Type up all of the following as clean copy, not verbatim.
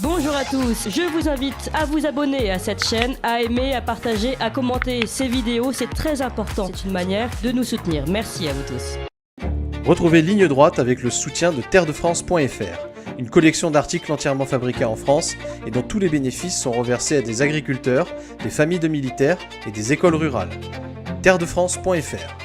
Bonjour à tous, je vous invite à vous abonner à cette chaîne, à aimer, à partager, à commenter ces vidéos, c'est très important, c'est une manière de nous soutenir. Merci à vous tous. Retrouvez Ligne Droite avec le soutien de terredefrance.fr, une collection d'articles entièrement fabriqués en France et dont tous les bénéfices sont reversés à des agriculteurs, des familles de militaires et des écoles rurales. terredefrance.fr.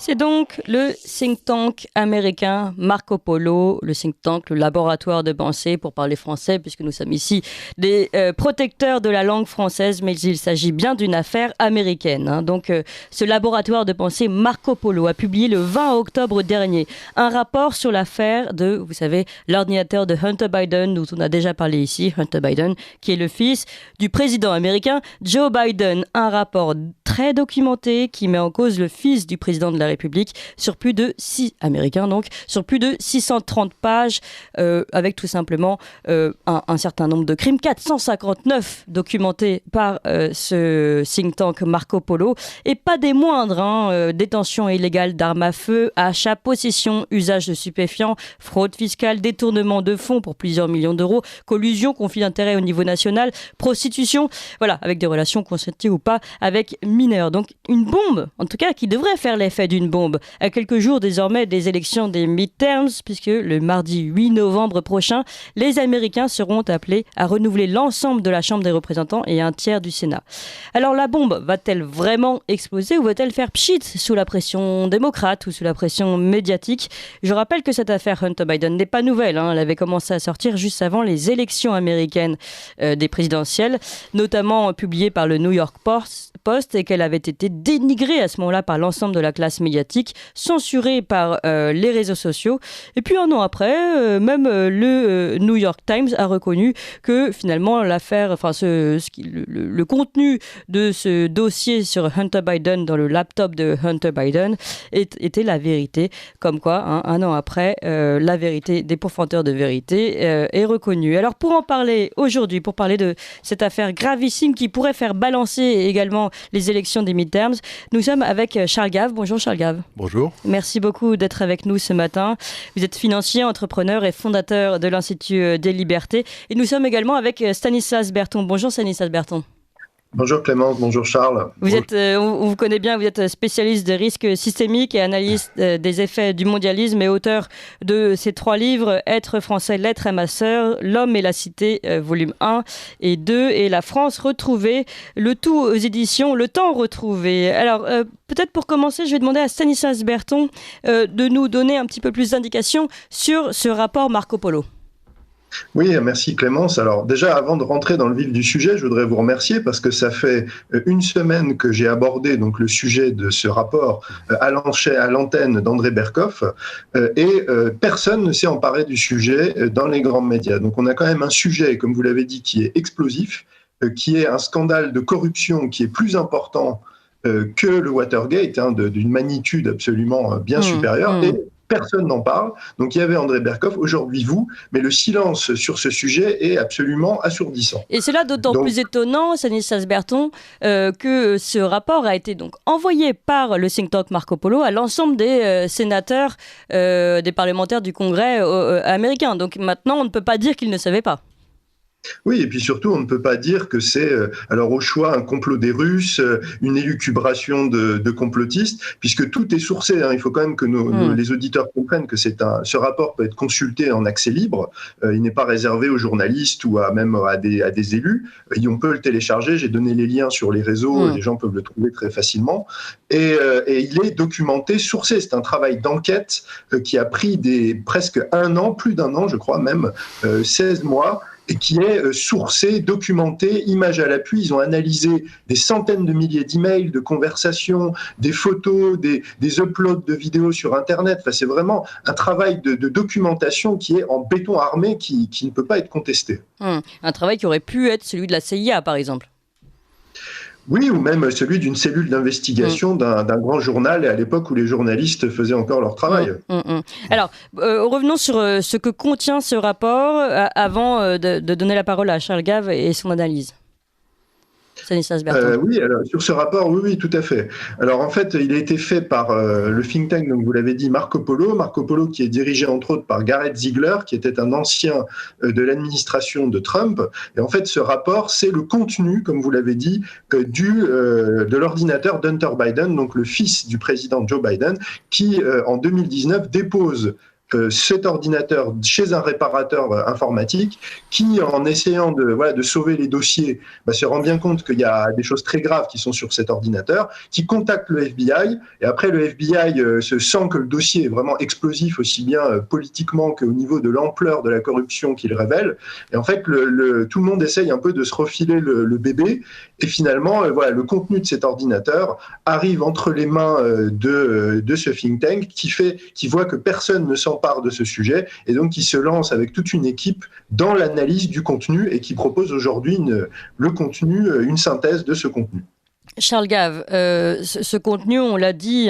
C'est donc le think tank américain Marco Polo, le think tank, le laboratoire de pensée pour parler français, puisque nous sommes ici des protecteurs de la langue française, mais il s'agit bien d'une affaire américaine. Donc ce laboratoire de pensée Marco Polo a publié le 20 octobre dernier un rapport sur l'affaire de, vous savez, l'ordinateur de Hunter Biden, dont on a déjà parlé ici, Hunter Biden, qui est le fils du président américain Joe Biden. Un rapport très documenté qui met en cause le fils du président de la République sur plus de 630 pages avec tout simplement un certain nombre de crimes, 459 documentés par ce think tank Marco Polo et pas des moindres, détention illégale d'armes à feu, achat, possession, usage de stupéfiants, fraude fiscale, détournement de fonds pour plusieurs millions d'euros, collusion, conflit d'intérêts au niveau national, prostitution, voilà, avec des relations consenties ou pas avec mineurs. Donc une bombe, en tout cas, qui devrait faire l'effet d'une bombe à quelques jours désormais des élections des midterms, puisque le mardi 8 novembre prochain, les Américains seront appelés à renouveler l'ensemble de la Chambre des représentants et un tiers du Sénat. Alors la bombe va-t-elle vraiment exploser ou va-t-elle faire pchit sous la pression démocrate ou sous la pression médiatique ? Je rappelle que cette affaire Hunter Biden n'est pas nouvelle, elle avait commencé à sortir juste avant les élections américaines des présidentielles, notamment publiées par le New York Post, et qu'elle avait été dénigrée à ce moment-là par l'ensemble de la classe médiatique, censurée par les réseaux sociaux. Et puis un an après, même le New York Times a reconnu que finalement l'affaire, le contenu de ce dossier sur Hunter Biden dans le laptop de Hunter Biden était la vérité. Comme quoi, un an après, la vérité des pourfendeurs de vérité est reconnue. Alors pour en parler aujourd'hui, pour parler de cette affaire gravissime qui pourrait faire balancer également les élections des midterms, nous sommes avec Charles Gave. Bonjour Charles Gave. Bonjour. Merci beaucoup d'être avec nous ce matin. Vous êtes financier, entrepreneur et fondateur de l'Institut des Libertés. Et nous sommes également avec Stanislas Berton. Bonjour Stanislas Berton. Bonjour Clémence, bonjour Charles. On vous connaît bien, vous êtes spécialiste des risques systémiques et analyste des effets du mondialisme et auteur de ces 3 livres, Être français, l'être est ma sœur, L'homme et la cité, volume 1 et 2, et La France retrouvée, le tout aux éditions Le Temps retrouvé. Alors, peut-être pour commencer, je vais demander à Stanislas Berton de nous donner un petit peu plus d'indications sur ce rapport Marco Polo. Oui, merci Clémence. Alors déjà, avant de rentrer dans le vif du sujet, je voudrais vous remercier parce que ça fait une semaine que j'ai abordé donc le sujet de ce rapport à l'antenne d'André Berkoff et personne ne s'est emparé du sujet dans les grands médias. Donc on a quand même un sujet, comme vous l'avez dit, qui est explosif, qui est un scandale de corruption qui est plus important que le Watergate, d'une magnitude absolument bien supérieure. Et personne n'en parle. Donc il y avait André Berkoff, aujourd'hui vous, mais le silence sur ce sujet est absolument assourdissant. Et c'est là d'autant plus étonnant, Stanislas Berton, que ce rapport a été donc envoyé par le think tank Marco Polo à l'ensemble des sénateurs, des parlementaires du Congrès américain. Donc maintenant, on ne peut pas dire qu'ils ne savaient pas. Oui, et puis surtout, on ne peut pas dire que c'est, alors au choix, un complot des Russes, une élucubration de complotistes, puisque tout est sourcé. Il faut quand même que les auditeurs comprennent que ce rapport peut être consulté en accès libre. Il n'est pas réservé aux journalistes ou même à des élus. On peut le télécharger. J'ai donné les liens sur les réseaux. Les gens peuvent le trouver très facilement. Et il est documenté, sourcé. C'est un travail d'enquête qui a pris presque un an, plus d'un an, je crois même, 16 mois, et qui est sourcé, documenté, images à l'appui. Ils ont analysé des centaines de milliers d'emails, de conversations, des photos, des uploads de vidéos sur Internet. Enfin, c'est vraiment un travail de documentation qui est en béton armé, qui ne peut pas être contesté. Un travail qui aurait pu être celui de la CIA, par exemple. Oui, ou même celui d'une cellule d'investigation d'un grand journal à l'époque où les journalistes faisaient encore leur travail. Alors, revenons sur ce que contient ce rapport avant de donner la parole à Charles Gave et son analyse. Stanislas Bertrand. Oui, alors, sur ce rapport, oui, tout à fait. Alors en fait, il a été fait par le think tank, donc vous l'avez dit, Marco Polo qui est dirigé entre autres par Gareth Ziegler, qui était un ancien de l'administration de Trump. Et en fait, ce rapport, c'est le contenu, comme vous l'avez dit, de l'ordinateur d'Hunter Biden, donc le fils du président Joe Biden, qui en 2019 dépose cet ordinateur chez un réparateur informatique qui, en essayant de sauver les dossiers, se rend bien compte qu'il y a des choses très graves qui sont sur cet ordinateur, qui contacte le FBI, et après le FBI se sent que le dossier est vraiment explosif, aussi bien politiquement qu'au niveau de l'ampleur de la corruption qu'il révèle, et en fait tout le monde essaye un peu de se refiler le bébé, et finalement le contenu de cet ordinateur arrive entre les mains de ce think tank qui voit que personne ne s'empare de ce sujet, et donc qui se lance avec toute une équipe dans l'analyse du contenu et qui propose aujourd'hui une synthèse de ce contenu. Charles Gave, ce contenu, on l'a dit,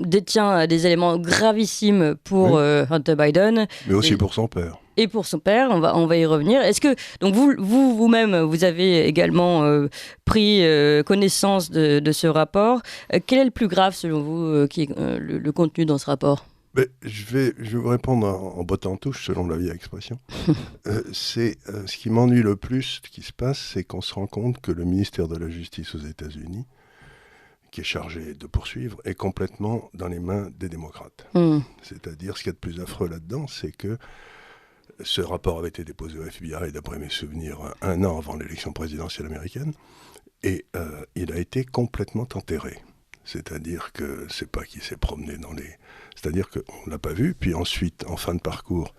détient des éléments gravissimes pour Hunter Biden. Mais aussi pour son père. Et pour son père, on va y revenir. Est-ce que donc vous-même, vous avez également pris connaissance de ce rapport. Quel est le plus grave selon vous, qui est le contenu dans ce rapport ? Mais je vais vous répondre en bottant en touche, selon la vieille expression. Ce qui m'ennuie le plus, ce qui se passe, c'est qu'on se rend compte que le ministère de la Justice aux États-Unis, qui est chargé de poursuivre, est complètement dans les mains des démocrates. C'est-à-dire, ce qu'il y a de plus affreux là-dedans, c'est que ce rapport avait été déposé au FBI, d'après mes souvenirs, 1 an avant l'élection présidentielle américaine, et il a été complètement enterré. C'est-à-dire que c'est pas qu'il s'est promené dans les... C'est-à-dire qu'on ne l'a pas vu, puis ensuite, en fin de parcours,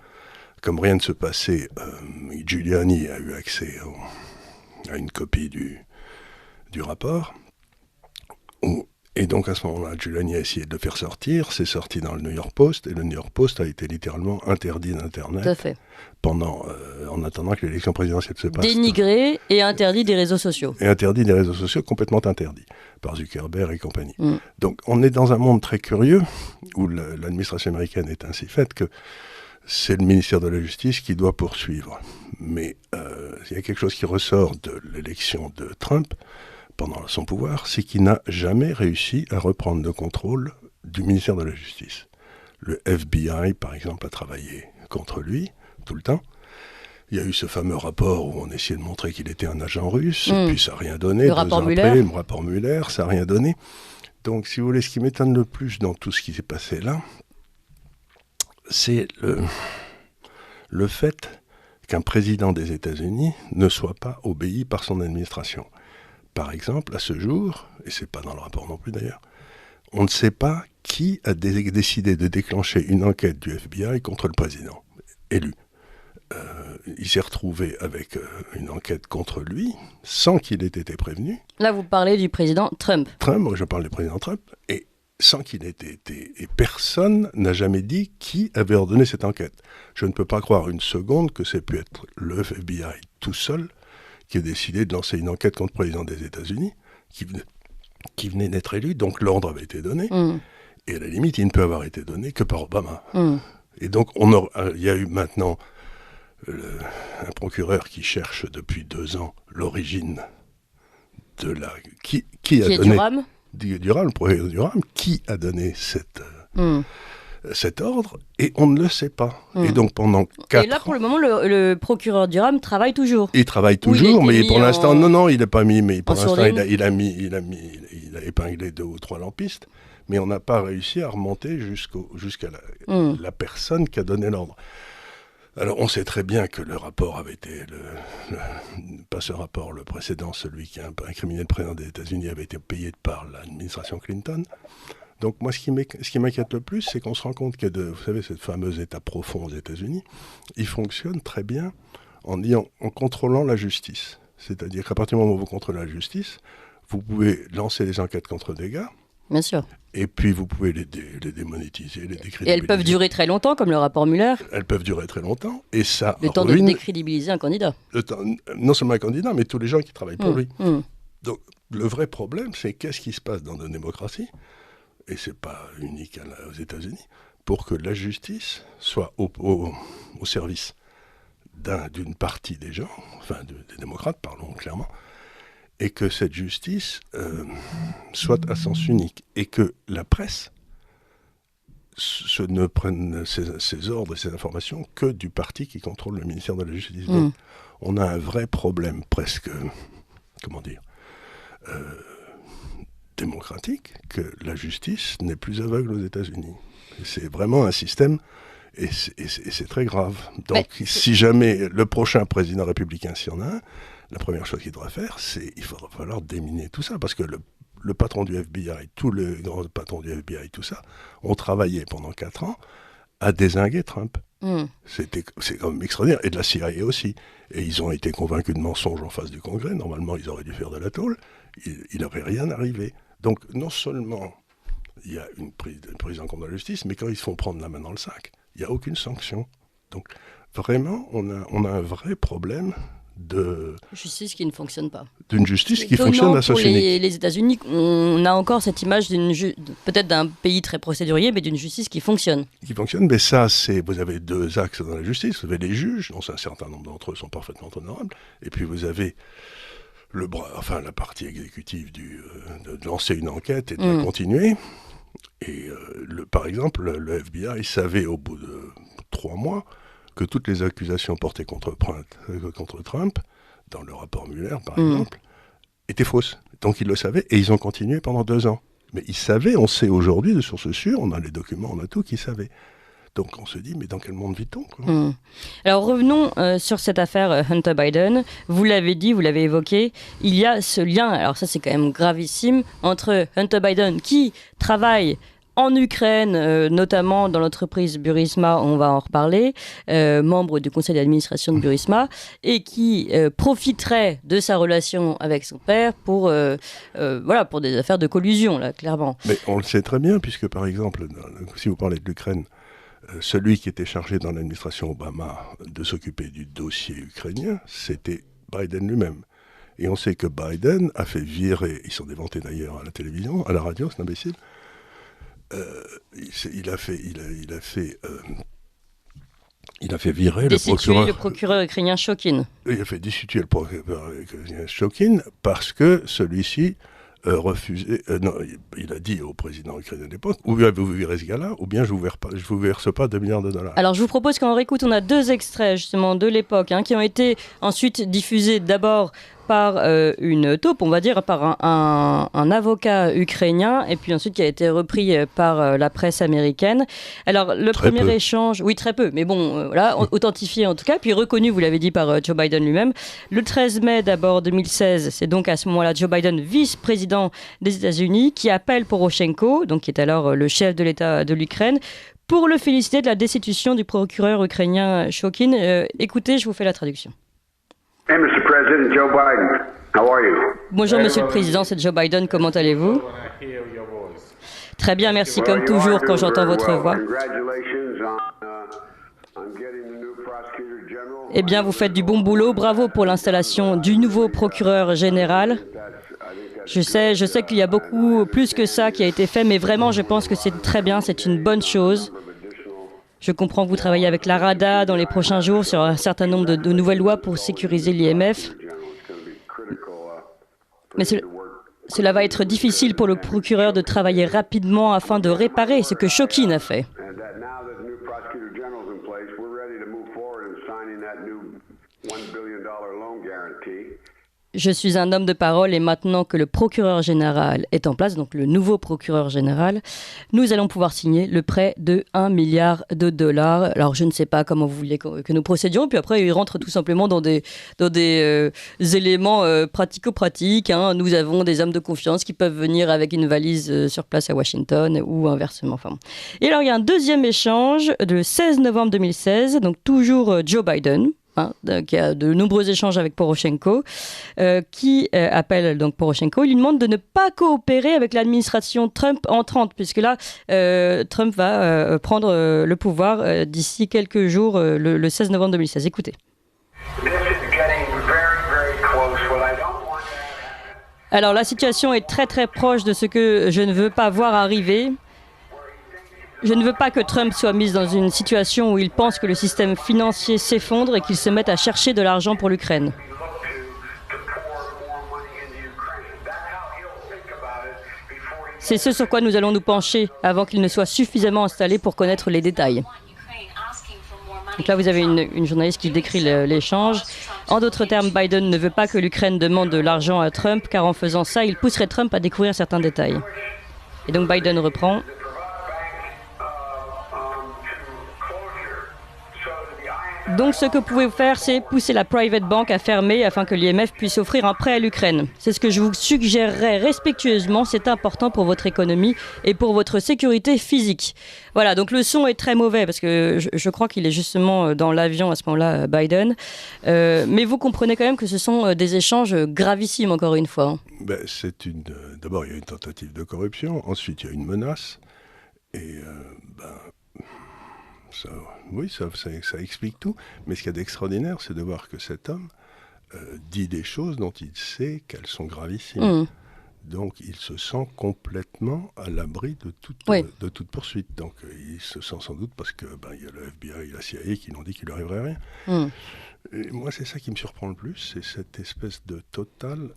comme rien ne se passait, Giuliani a eu accès à une copie du rapport. Et donc, à ce moment-là, Giuliani a essayé de le faire sortir, c'est sorti dans le New York Post, et le New York Post a été littéralement interdit d'Internet. Tout à fait. En attendant que l'élection présidentielle se passe. Dénigré et interdit des réseaux sociaux. Et interdit des réseaux sociaux, complètement interdit, par Zuckerberg et compagnie. Donc on est dans un monde très curieux, où l'administration américaine est ainsi faite que c'est le ministère de la Justice qui doit poursuivre. Mais il y a quelque chose qui ressort de l'élection de Trump, pendant son pouvoir, c'est qu'il n'a jamais réussi à reprendre le contrôle du ministère de la Justice. Le FBI, par exemple, a travaillé contre lui, tout le temps. Il y a eu ce fameux rapport où on essayait de montrer qu'il était un agent russe, et puis ça n'a rien donné. Le rapport Mueller, ça n'a rien donné. Donc, si vous voulez, ce qui m'étonne le plus dans tout ce qui s'est passé là, c'est le fait qu'un président des États-Unis ne soit pas obéi par son administration. Par exemple, à ce jour, et c'est pas dans le rapport non plus d'ailleurs, on ne sait pas qui a décidé de déclencher une enquête du FBI contre le président élu. Il s'est retrouvé avec une enquête contre lui, sans qu'il ait été prévenu. Là, vous parlez du président Trump. Je parle du président Trump, et sans qu'il ait été... Et personne n'a jamais dit qui avait ordonné cette enquête. Je ne peux pas croire une seconde que c'est pu être le FBI tout seul qui a décidé de lancer une enquête contre le président des États-Unis, qui venait d'être élu, donc l'ordre avait été donné, et à la limite, il ne peut avoir été donné que par Obama. Et donc, il y a eu maintenant un procureur qui cherche depuis 2 ans l'origine de la... Qui a donné... Durham le procureur Durham, qui a donné cet ordre, et on ne le sait pas. Et donc pendant 4 ans... Et là, pour le moment, le procureur Durham travaille toujours. Il travaille toujours, mais pour l'instant, non, il n'est pas mis, mais pour l'instant, il a épinglé 2 ou 3 lampistes, mais on n'a pas réussi à remonter jusqu'à la personne qui a donné l'ordre. Alors, on sait très bien que le rapport avait été, pas ce rapport, le précédent, celui qui a incriminé le président des États-Unis, avait été payé par l'administration Clinton. Donc moi, ce qui m'inquiète le plus, c'est qu'on se rend compte que, vous savez, cette fameuse État profond aux États-Unis, il fonctionne très bien en contrôlant la justice. C'est-à-dire qu'à partir du moment où vous contrôlez la justice, vous pouvez lancer des enquêtes contre des gars. Bien sûr. Et puis vous pouvez les démonétiser, les décrédibiliser. Et elles peuvent durer très longtemps, comme le rapport Mueller. Elles peuvent durer très longtemps, et ça le temps de décrédibiliser un candidat. Non seulement un candidat, mais tous les gens qui travaillent pour lui. Donc le vrai problème, c'est qu'est-ce qui se passe dans nos démocraties, et c'est pas unique aux États-Unis, pour que la justice soit au service d'une partie des gens, enfin des démocrates, parlons clairement, et que cette justice soit à sens unique, et que la presse ne prenne ses ordres et ses informations que du parti qui contrôle le ministère de la Justice. Donc, on a un vrai problème presque, démocratique, que la justice n'est plus aveugle aux États-Unis. C'est vraiment un système, et c'est très grave. Donc, si jamais le prochain président républicain, s'il y en a un, la première chose qu'il devra faire, il va falloir déminer tout ça, parce que le patron du FBI, tous les grands patrons du FBI, tout ça, ont travaillé pendant 4 ans à dézinguer Trump. C'est quand même extraordinaire, et de la CIA aussi. Et ils ont été convaincus de mensonges en face du Congrès. Normalement, ils auraient dû faire de la tôle. Il n'aurait rien arrivé. Donc, non seulement il y a une prise en compte de la justice, mais quand ils se font prendre la main dans le sac, il n'y a aucune sanction. Donc, vraiment, on a un vrai problème de justice qui ne fonctionne pas. D'une justice qui fonctionne à sens unique. Les États-Unis, on a encore cette image peut-être d'un pays très procédurier, mais d'une justice qui fonctionne. Qui fonctionne, mais ça, vous avez 2 axes dans la justice. Vous avez les juges, dont un certain nombre d'entre eux sont parfaitement honorables, et puis vous avez la partie exécutive de lancer une enquête et de la continuer. Et par exemple, le FBI savait au bout de 3 mois que toutes les accusations portées contre Trump, dans le rapport Mueller par exemple, étaient fausses. Donc ils le savaient, et ils ont continué pendant 2 ans. Mais ils savaient, on sait aujourd'hui, de sources sûres, on a les documents, on a tout, qu'ils savaient. Donc on se dit, mais dans quel monde vit-on, quoi ? Alors revenons sur cette affaire Hunter Biden. Vous l'avez dit, vous l'avez évoqué, il y a ce lien, alors ça c'est quand même gravissime, entre Hunter Biden qui travaille en Ukraine, notamment dans l'entreprise Burisma, on va en reparler, membre du conseil d'administration de Burisma, et qui profiterait de sa relation avec son père pour des affaires de collusion, là, clairement. Mais on le sait très bien, puisque par exemple, si vous parlez de l'Ukraine, celui qui était chargé dans l'administration Obama de s'occuper du dossier ukrainien, c'était Biden lui-même. Et on sait que Biden a fait virer, ils sont déventés d'ailleurs à la télévision, à la radio, c'est imbécile, il a fait virer le procureur ukrainien Shokin. Il a fait destituer le procureur ukrainien Shokin parce que celui-ci refusait. Il a dit au président ukrainien de l'époque, ou bien vous virez ce gars-là, ou bien je vous verse pas $2 milliards. Alors je vous propose qu'on réécoute, on a 2 extraits justement de l'époque qui ont été ensuite diffusés d'abord par une taupe, on va dire, par un avocat ukrainien, et puis ensuite qui a été repris par la presse américaine. Alors le premier échange, oui très peu, mais bon, authentifié en tout cas, puis reconnu, vous l'avez dit, par Joe Biden lui-même. Le 13 mai d'abord 2016, c'est donc à ce moment-là Joe Biden, vice-président des États-Unis, qui appelle Poroshenko, donc qui est alors le chef de l'État de l'Ukraine, pour le féliciter de la destitution du procureur ukrainien Shokin. Écoutez, je vous fais la traduction. Hey, Mr. President, Joe Biden, how are you? Bonjour, Monsieur le Président, c'est Joe Biden, comment allez-vous? Très bien, merci, comme toujours, quand j'entends votre voix. Eh bien, vous faites du bon boulot, bravo pour l'installation du nouveau procureur général. Je sais qu'il y a beaucoup plus que ça qui a été fait, mais vraiment, je pense que c'est très bien, c'est une bonne chose. Je comprends que vous travaillez avec la Rada dans les prochains jours sur un certain nombre de nouvelles lois pour sécuriser l'IMF. Mais cela va être difficile pour le procureur de travailler rapidement afin de réparer ce que Shokin a fait. Je suis un homme de parole et maintenant que le procureur général est en place, donc le nouveau procureur général, nous allons pouvoir signer le prêt de $1 milliard. Alors je ne sais pas comment vous voulez que nous procédions, puis après il rentre tout simplement dans des éléments pratico-pratiques. Nous avons des hommes de confiance qui peuvent venir avec une valise sur place à Washington ou inversement. Enfin. Et alors il y a un deuxième échange le 16 novembre 2016, donc toujours Joe Biden. Qui a de nombreux échanges avec Poroshenko, qui appelle donc Poroshenko. Il lui demande de ne pas coopérer avec l'administration Trump entrante, puisque là, Trump va prendre le pouvoir d'ici quelques jours, le 16 novembre 2016. Écoutez. Alors, la situation est très très proche de ce que je ne veux pas voir arriver. Je ne veux pas que Trump soit mis dans une situation où il pense que le système financier s'effondre et qu'il se mette à chercher de l'argent pour l'Ukraine. C'est ce sur quoi nous allons nous pencher avant qu'il ne soit suffisamment installé pour connaître les détails. Donc là, vous avez une journaliste qui décrit l'échange. En d'autres termes, Biden ne veut pas que l'Ukraine demande de l'argent à Trump, car en faisant ça, il pousserait Trump à découvrir certains détails. Et donc Biden reprend. Donc ce que vous pouvez faire, c'est pousser la private bank à fermer afin que l'IMF puisse offrir un prêt à l'Ukraine. C'est ce que je vous suggérerais respectueusement, c'est important pour votre économie et pour votre sécurité physique. Voilà, donc le son est très mauvais parce que je crois qu'il est justement dans l'avion à ce moment-là, Biden. Mais vous comprenez quand même que ce sont des échanges gravissimes, encore une fois. D'abord, il y a une tentative de corruption, ensuite il y a une menace, et ça explique tout. Mais ce qu'il y a d'extraordinaire, c'est de voir que cet homme dit des choses dont il sait qu'elles sont gravissimes. Donc il se sent complètement à l'abri de toute poursuite. Donc il se sent sans doute parce que il y a le FBI et la CIA qui n'ont dit qu'il lui arriverait rien. Et moi, c'est ça qui me surprend le plus, c'est cette espèce de totale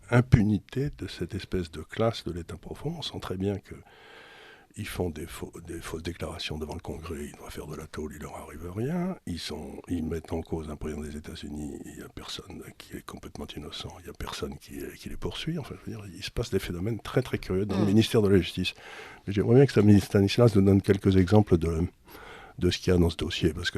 impunité de cette espèce de classe de l'État profond. On sent très bien que ils font des fausses déclarations devant le Congrès, ils doivent faire de la tôle, il leur arrive rien. Ils mettent en cause un président des États-Unis, il n'y a personne qui est complètement innocent, il n'y a personne qui les poursuit. Enfin, je veux dire, il se passe des phénomènes très très curieux dans le ministère de la Justice. Mais j'aimerais bien que Stanislas nous donne quelques exemples de ce qu'il y a dans ce dossier, parce que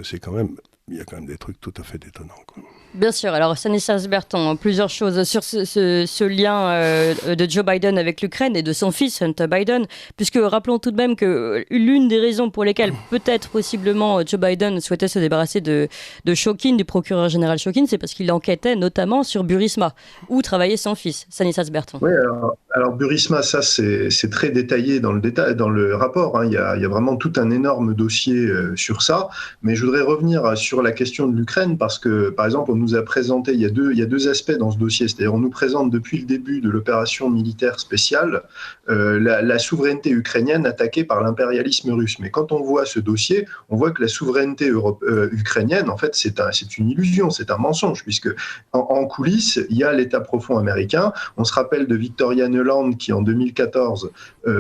il y a quand même des trucs tout à fait détonnants, quoi. Bien sûr. Alors, Stanislas Berton, plusieurs choses sur ce lien de Joe Biden avec l'Ukraine et de son fils Hunter Biden, puisque rappelons tout de même que l'une des raisons pour lesquelles peut-être possiblement Joe Biden souhaitait se débarrasser de Shokin, du procureur général Shokin, c'est parce qu'il enquêtait notamment sur Burisma, où travaillait son fils, Stanislas Berton. Oui, alors Burisma, ça c'est très détaillé dans le rapport. Il y a vraiment tout un énorme dossier sur ça. Mais je voudrais revenir sur la question de l'Ukraine parce que, par exemple, on nous a présenté, il y a deux aspects dans ce dossier. C'est-à-dire, on nous présente depuis le début de l'opération militaire spéciale la souveraineté ukrainienne attaquée par l'impérialisme russe. Mais quand on voit ce dossier, on voit que la souveraineté ukrainienne, en fait, c'est une illusion, c'est un mensonge, puisque en coulisses, il y a l'État profond américain. On se rappelle de Victoria Nuland qui, en 2014,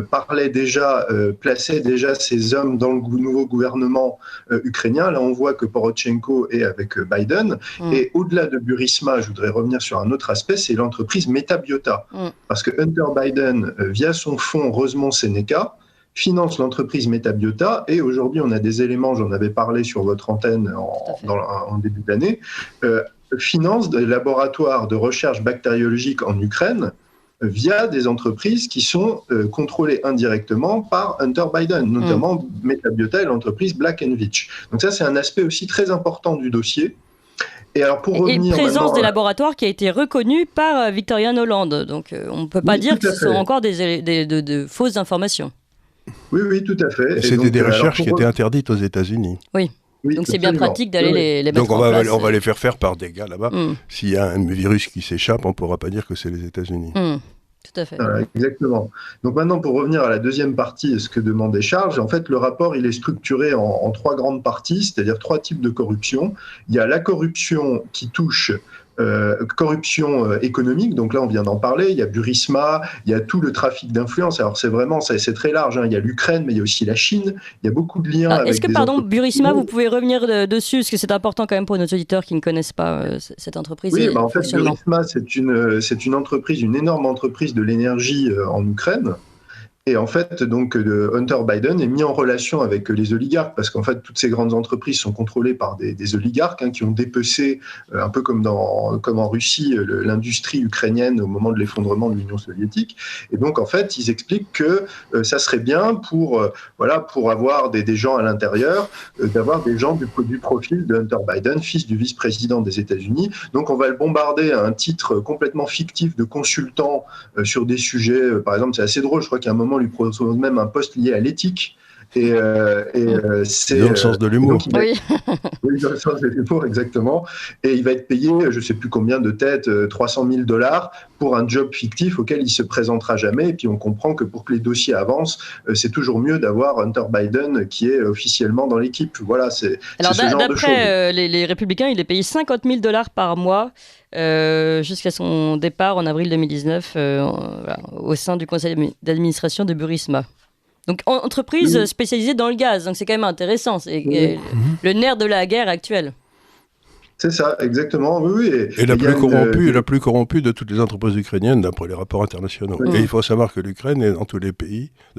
plaçait déjà ses hommes dans le nouveau gouvernement ukrainien. Là, on voit que Poroshenko est avec Biden. Et au-delà de Burisma, je voudrais revenir sur un autre aspect, c'est l'entreprise Metabiota. Parce que Hunter Biden, via son fonds Rosemont-Seneca, finance l'entreprise Metabiota. Et aujourd'hui, on a des éléments, j'en avais parlé sur votre antenne en début d'année, finance des laboratoires de recherche bactériologique en Ukraine via des entreprises qui sont contrôlées indirectement par Hunter Biden, notamment Metabiota et l'entreprise Black & Veatch. Donc ça, c'est un aspect aussi très important du dossier. Et alors pour revenir présence des laboratoires qui a été reconnue par Victoria Nuland. Donc on ne peut pas dire que ce sont encore de fausses informations. Oui, tout à fait. C'était des recherches qui étaient interdites aux États-Unis. Oui, donc c'est bien pratique d'aller les mettre en place. Donc on va les faire par des gars là-bas. S'il y a un virus qui s'échappe, on ne pourra pas dire que c'est les États-Unis. Tout à fait. Exactement. Donc maintenant, pour revenir à la deuxième partie, ce que demandait Charles, en fait, le rapport, il est structuré en trois grandes parties, c'est-à-dire trois types de corruption. Il y a la corruption qui touche corruption économique, donc là on vient d'en parler, il y a Burisma, il y a tout le trafic d'influence, alors c'est très large, il y a l'Ukraine, mais il y a aussi la Chine, il y a beaucoup de liens avec Burisma, vous pouvez revenir dessus, parce que c'est important quand même pour nos auditeurs qui ne connaissent pas cette entreprise. Oui, en fait, Burisma, c'est une entreprise, une énorme entreprise de l'énergie en Ukraine. Et en fait, donc, Hunter Biden est mis en relation avec les oligarques, parce qu'en fait, toutes ces grandes entreprises sont contrôlées par des oligarques qui ont dépecé, un peu comme en Russie, l'industrie ukrainienne au moment de l'effondrement de l'Union soviétique. Et donc, en fait, ils expliquent que ça serait bien pour avoir des gens à l'intérieur, d'avoir des gens du profil de Hunter Biden, fils du vice-président des États-Unis. Donc, on va le bombarder à un titre complètement fictif de consultant sur des sujets. Par exemple, c'est assez drôle, je crois qu'à un moment, lui propose même un poste lié à l'éthique. C'est dans le sens de l'humour. Oui. Oui, dans le sens de l'humour, exactement. Et il va être payé, je ne sais plus combien de têtes, $300,000 pour un job fictif auquel il ne se présentera jamais. Et puis on comprend que pour que les dossiers avancent, c'est toujours mieux d'avoir Hunter Biden qui est officiellement dans l'équipe. Voilà, c'est ce genre de choses. D'après les républicains, il est payé $50,000 par mois jusqu'à son départ en avril 2019 au sein du conseil d'administration de Burisma. Donc, entreprise spécialisée dans le gaz. Donc, c'est quand même intéressant. C'est le nerf de la guerre actuelle. C'est ça, exactement. Oui. Et la plus corrompue de toutes les entreprises ukrainiennes, d'après les rapports internationaux. Et il faut savoir que l'Ukraine est, de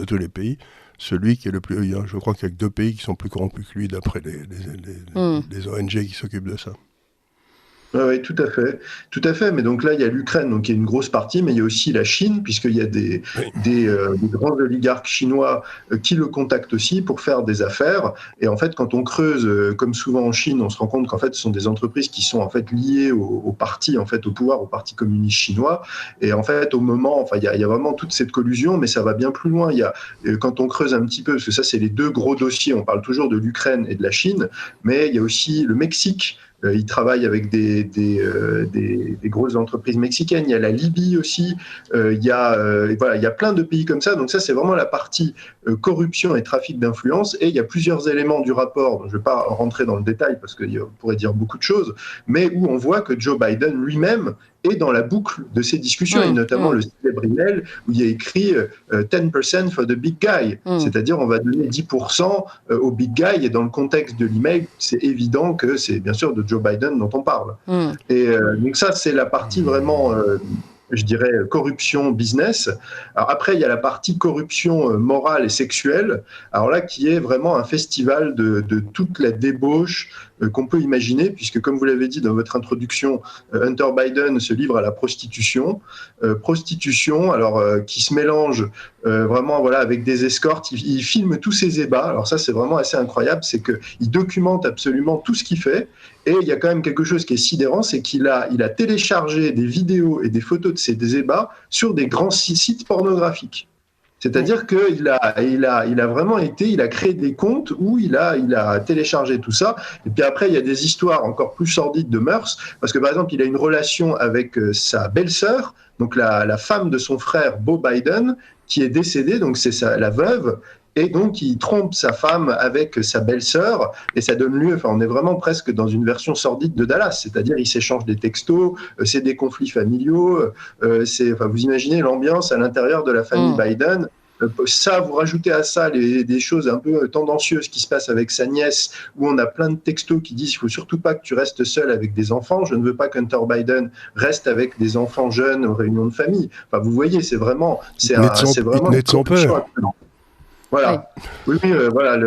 tous les pays, celui qui est le plus... Je crois qu'il y a que 2 pays qui sont plus corrompus que lui, d'après les ONG qui s'occupent de ça. Oui, tout à fait. Mais donc là, il y a l'Ukraine, donc il y a une grosse partie, mais il y a aussi la Chine, puisqu'il y a des grands oligarques chinois qui le contactent aussi pour faire des affaires. Et en fait, quand on creuse, comme souvent en Chine, on se rend compte qu'en fait, ce sont des entreprises qui sont en fait liées au parti, en fait, au pouvoir, au parti communiste chinois. Et en fait, au moment, il y a vraiment toute cette collusion, mais ça va bien plus loin. Il y a, quand on creuse un petit peu, parce que ça, c'est les 2 gros dossiers. On parle toujours de l'Ukraine et de la Chine, mais il y a aussi le Mexique. Il travaille avec des grosses entreprises mexicaines. Il y a la Libye aussi. Il y a plein de pays comme ça. Donc ça, c'est vraiment la partie corruption et trafic d'influence. Et il y a plusieurs éléments du rapport. Je ne vais pas rentrer dans le détail parce qu'on pourrait dire beaucoup de choses, mais où on voit que Joe Biden lui-même est dans la boucle de ces discussions, et notamment le célèbre email où il y a écrit 10% for the big guy, c'est-à-dire on va donner 10% au big guy, et dans le contexte de l'email, c'est évident que c'est bien sûr de Joe Biden dont on parle. Et donc ça, c'est la partie vraiment... je dirais corruption business. Alors après, il y a la partie corruption morale et sexuelle. Alors là, qui est vraiment un festival de toute la débauche qu'on peut imaginer, puisque comme vous l'avez dit dans votre introduction, Hunter Biden se livre à la prostitution. Alors qui se mélange vraiment avec des escortes. Il filme tous ses ébats. Alors ça, c'est vraiment assez incroyable, c'est qu'il documente absolument tout ce qu'il fait. Et il y a quand même quelque chose qui est sidérant, c'est qu'il a téléchargé des vidéos et des photos de ses ébats sur des grands sites pornographiques. C'est-à-dire qu'il a vraiment il a créé des comptes où il a téléchargé tout ça. Et puis après, il y a des histoires encore plus sordides de mœurs, parce que par exemple, il a une relation avec sa belle-sœur, donc la femme de son frère Beau Biden, qui est décédée, donc c'est la veuve. Et donc, il trompe sa femme avec sa belle-sœur, et ça donne lieu, on est vraiment presque dans une version sordide de Dallas, c'est-à-dire ils s'échangent des textos, c'est des conflits familiaux, vous imaginez l'ambiance à l'intérieur de la famille Biden. Ça, vous rajoutez à ça des choses un peu tendancieuses qui se passent avec sa nièce, où on a plein de textos qui disent « il ne faut surtout pas que tu restes seul avec des enfants, je ne veux pas qu'Hunter Biden reste avec des enfants jeunes aux réunions de famille ». Vous voyez, c'est vraiment... C'est vraiment une son père. Voilà. Oui, voilà,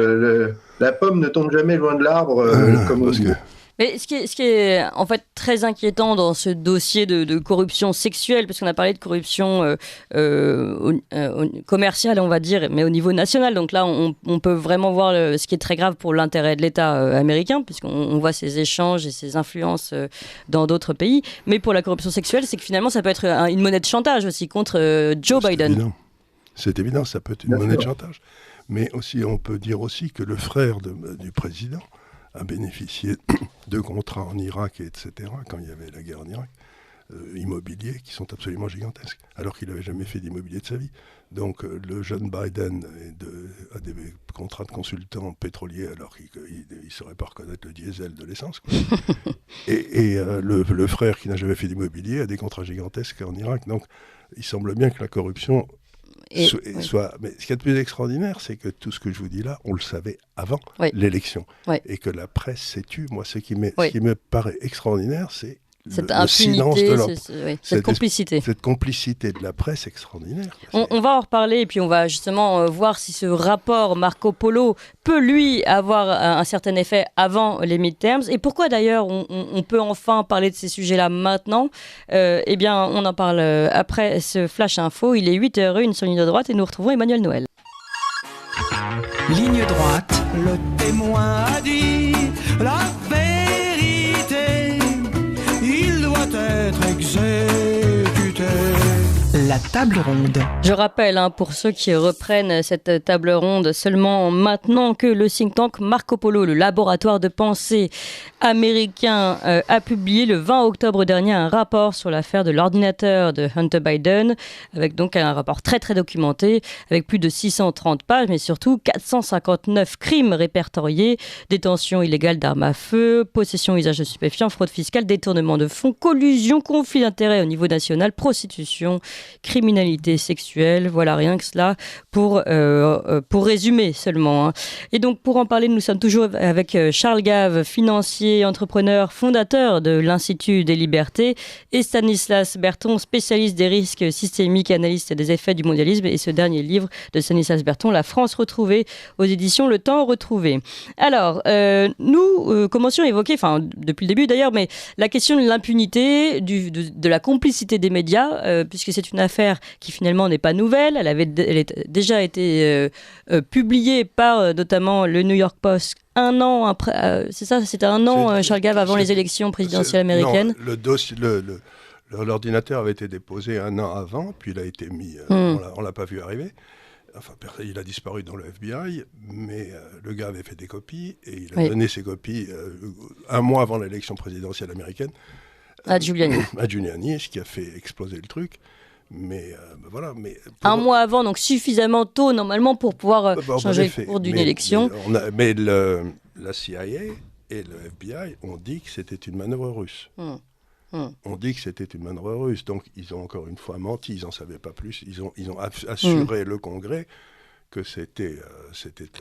la pomme ne tombe jamais loin de l'arbre, comme on dit. Mais ce qui est en fait très inquiétant dans ce dossier de corruption sexuelle, parce qu'on a parlé de corruption commerciale, on va dire, mais au niveau national. Donc là, on peut vraiment voir ce qui est très grave pour l'intérêt de l'État américain, puisqu'on voit ces échanges et ces influences dans d'autres pays. Mais pour la corruption sexuelle, c'est que finalement, ça peut être une monnaie de chantage aussi contre Joe Biden. C'est évident, ça peut être une monnaie de chantage. Mais aussi, on peut dire aussi que le frère du président a bénéficié de contrats en Irak, etc., quand il y avait la guerre en Irak, immobiliers qui sont absolument gigantesques, alors qu'il n'avait jamais fait d'immobilier de sa vie. Donc le jeune Biden a des contrats de consultant pétrolier, alors qu'il ne saurait pas reconnaître le diesel de l'essence. et le frère qui n'a jamais fait d'immobilier a des contrats gigantesques en Irak. Donc il semble bien que la corruption... Mais ce qu'il y a de plus extraordinaire, c'est que tout ce que je vous dis là, on le savait avant l'élection. Et que la presse s'est tue. Moi, ce qui me paraît extraordinaire, c'est le silence de l'homme. Cette complicité. Cette complicité de la presse extraordinaire. On va en reparler, et puis on va justement voir si ce rapport Marco Polo peut, lui, avoir un certain effet avant les midterms. Et pourquoi, d'ailleurs, on peut enfin parler de ces sujets-là maintenant. Eh bien, on en parle après ce Flash Info. Il est 8h01 sur Ligne Droite, et nous retrouvons Emmanuel Noël. Ligne droite, le témoin a dit la vérité. Il doit être exécuté. La table ronde. Je rappelle, pour ceux qui reprennent cette table ronde seulement maintenant que le think tank Marco Polo, le laboratoire de pensée américain, a publié le 20 octobre dernier un rapport sur l'affaire de l'ordinateur de Hunter Biden, avec donc un rapport très très documenté, avec plus de 630 pages, mais surtout 459 crimes répertoriés, détention illégale d'armes à feu, possession, usage de stupéfiants, fraude fiscale, détournement de fonds, collusion, conflit d'intérêts au niveau national, prostitution, criminalité sexuelle, voilà rien que cela pour résumer seulement. Et donc pour en parler, nous sommes toujours avec Charles Gave, financier, entrepreneur, fondateur de l'Institut des Libertés, et Stanislas Berton, spécialiste des risques systémiques, analyste des effets du mondialisme, et ce dernier livre de Stanislas Berton, La France retrouvée, aux éditions Le Temps retrouvé. Alors, nous commencions à évoquer, depuis le début d'ailleurs, mais la question de l'impunité, de la complicité des médias, puisque c'est une affaire qui finalement n'est pas nouvelle. Elle a déjà été publiée par notamment le New York Post un an après. C'est ça, c'était un an, Charles Gave, avant les élections présidentielles américaines. Non, le dossier, l'ordinateur avait été déposé un an avant, puis il a été mis. On l'a pas vu arriver. Enfin, il a disparu dans le FBI, mais le gars avait fait des copies et il a donné ses copies un mois avant l'élection présidentielle américaine. À Giuliani. À Giuliani, ce qui a fait exploser le truc. Mais voilà. Un mois avant, donc suffisamment tôt normalement pour pouvoir changer le cours d'une élection. Mais la CIA et le FBI ont dit que c'était une manœuvre russe. On dit que c'était une manœuvre russe. Donc ils ont encore une fois menti, ils n'en savaient pas plus. Ils ont assuré le Congrès que c'était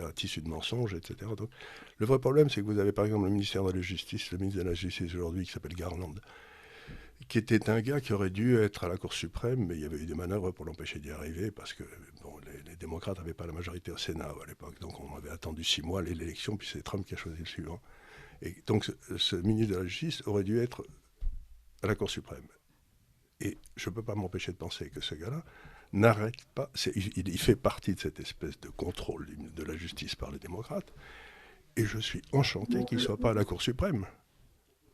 un tissu de mensonges, etc. Donc, le vrai problème, c'est que vous avez par exemple le ministère de la Justice, le ministre de la Justice aujourd'hui qui s'appelle Garland, qui était un gars qui aurait dû être à la Cour suprême, mais il y avait eu des manœuvres pour l'empêcher d'y arriver, parce que les démocrates n'avaient pas la majorité au Sénat à l'époque, donc on avait attendu 6 mois l'élection, puis c'est Trump qui a choisi le suivant. Et donc ce ministre de la Justice aurait dû être à la Cour suprême. Et je ne peux pas m'empêcher de penser que ce gars-là n'arrête pas, il fait partie de cette espèce de contrôle de la justice par les démocrates, et je suis enchanté qu'il ne soit pas à la Cour suprême.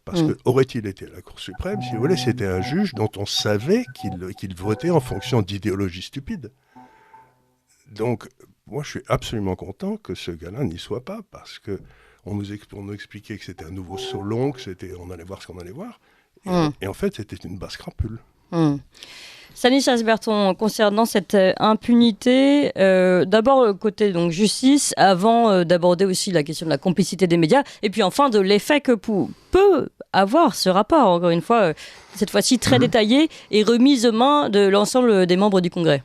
Parce que aurait-il été à la Cour suprême, si vous voulez, c'était un juge dont on savait qu'il votait en fonction d'idéologies stupides. Donc, moi, je suis absolument content que ce gars-là n'y soit pas, parce qu'on nous expliquait que c'était un nouveau Solon, on allait voir ce qu'on allait voir. Et en fait, c'était une basse crapule. Stanislas Berton, concernant cette impunité, d'abord côté donc justice, avant d'aborder aussi la question de la complicité des médias, et puis enfin de l'effet que peut avoir ce rapport, encore une fois, cette fois-ci très détaillé et remise aux mains de l'ensemble des membres du Congrès.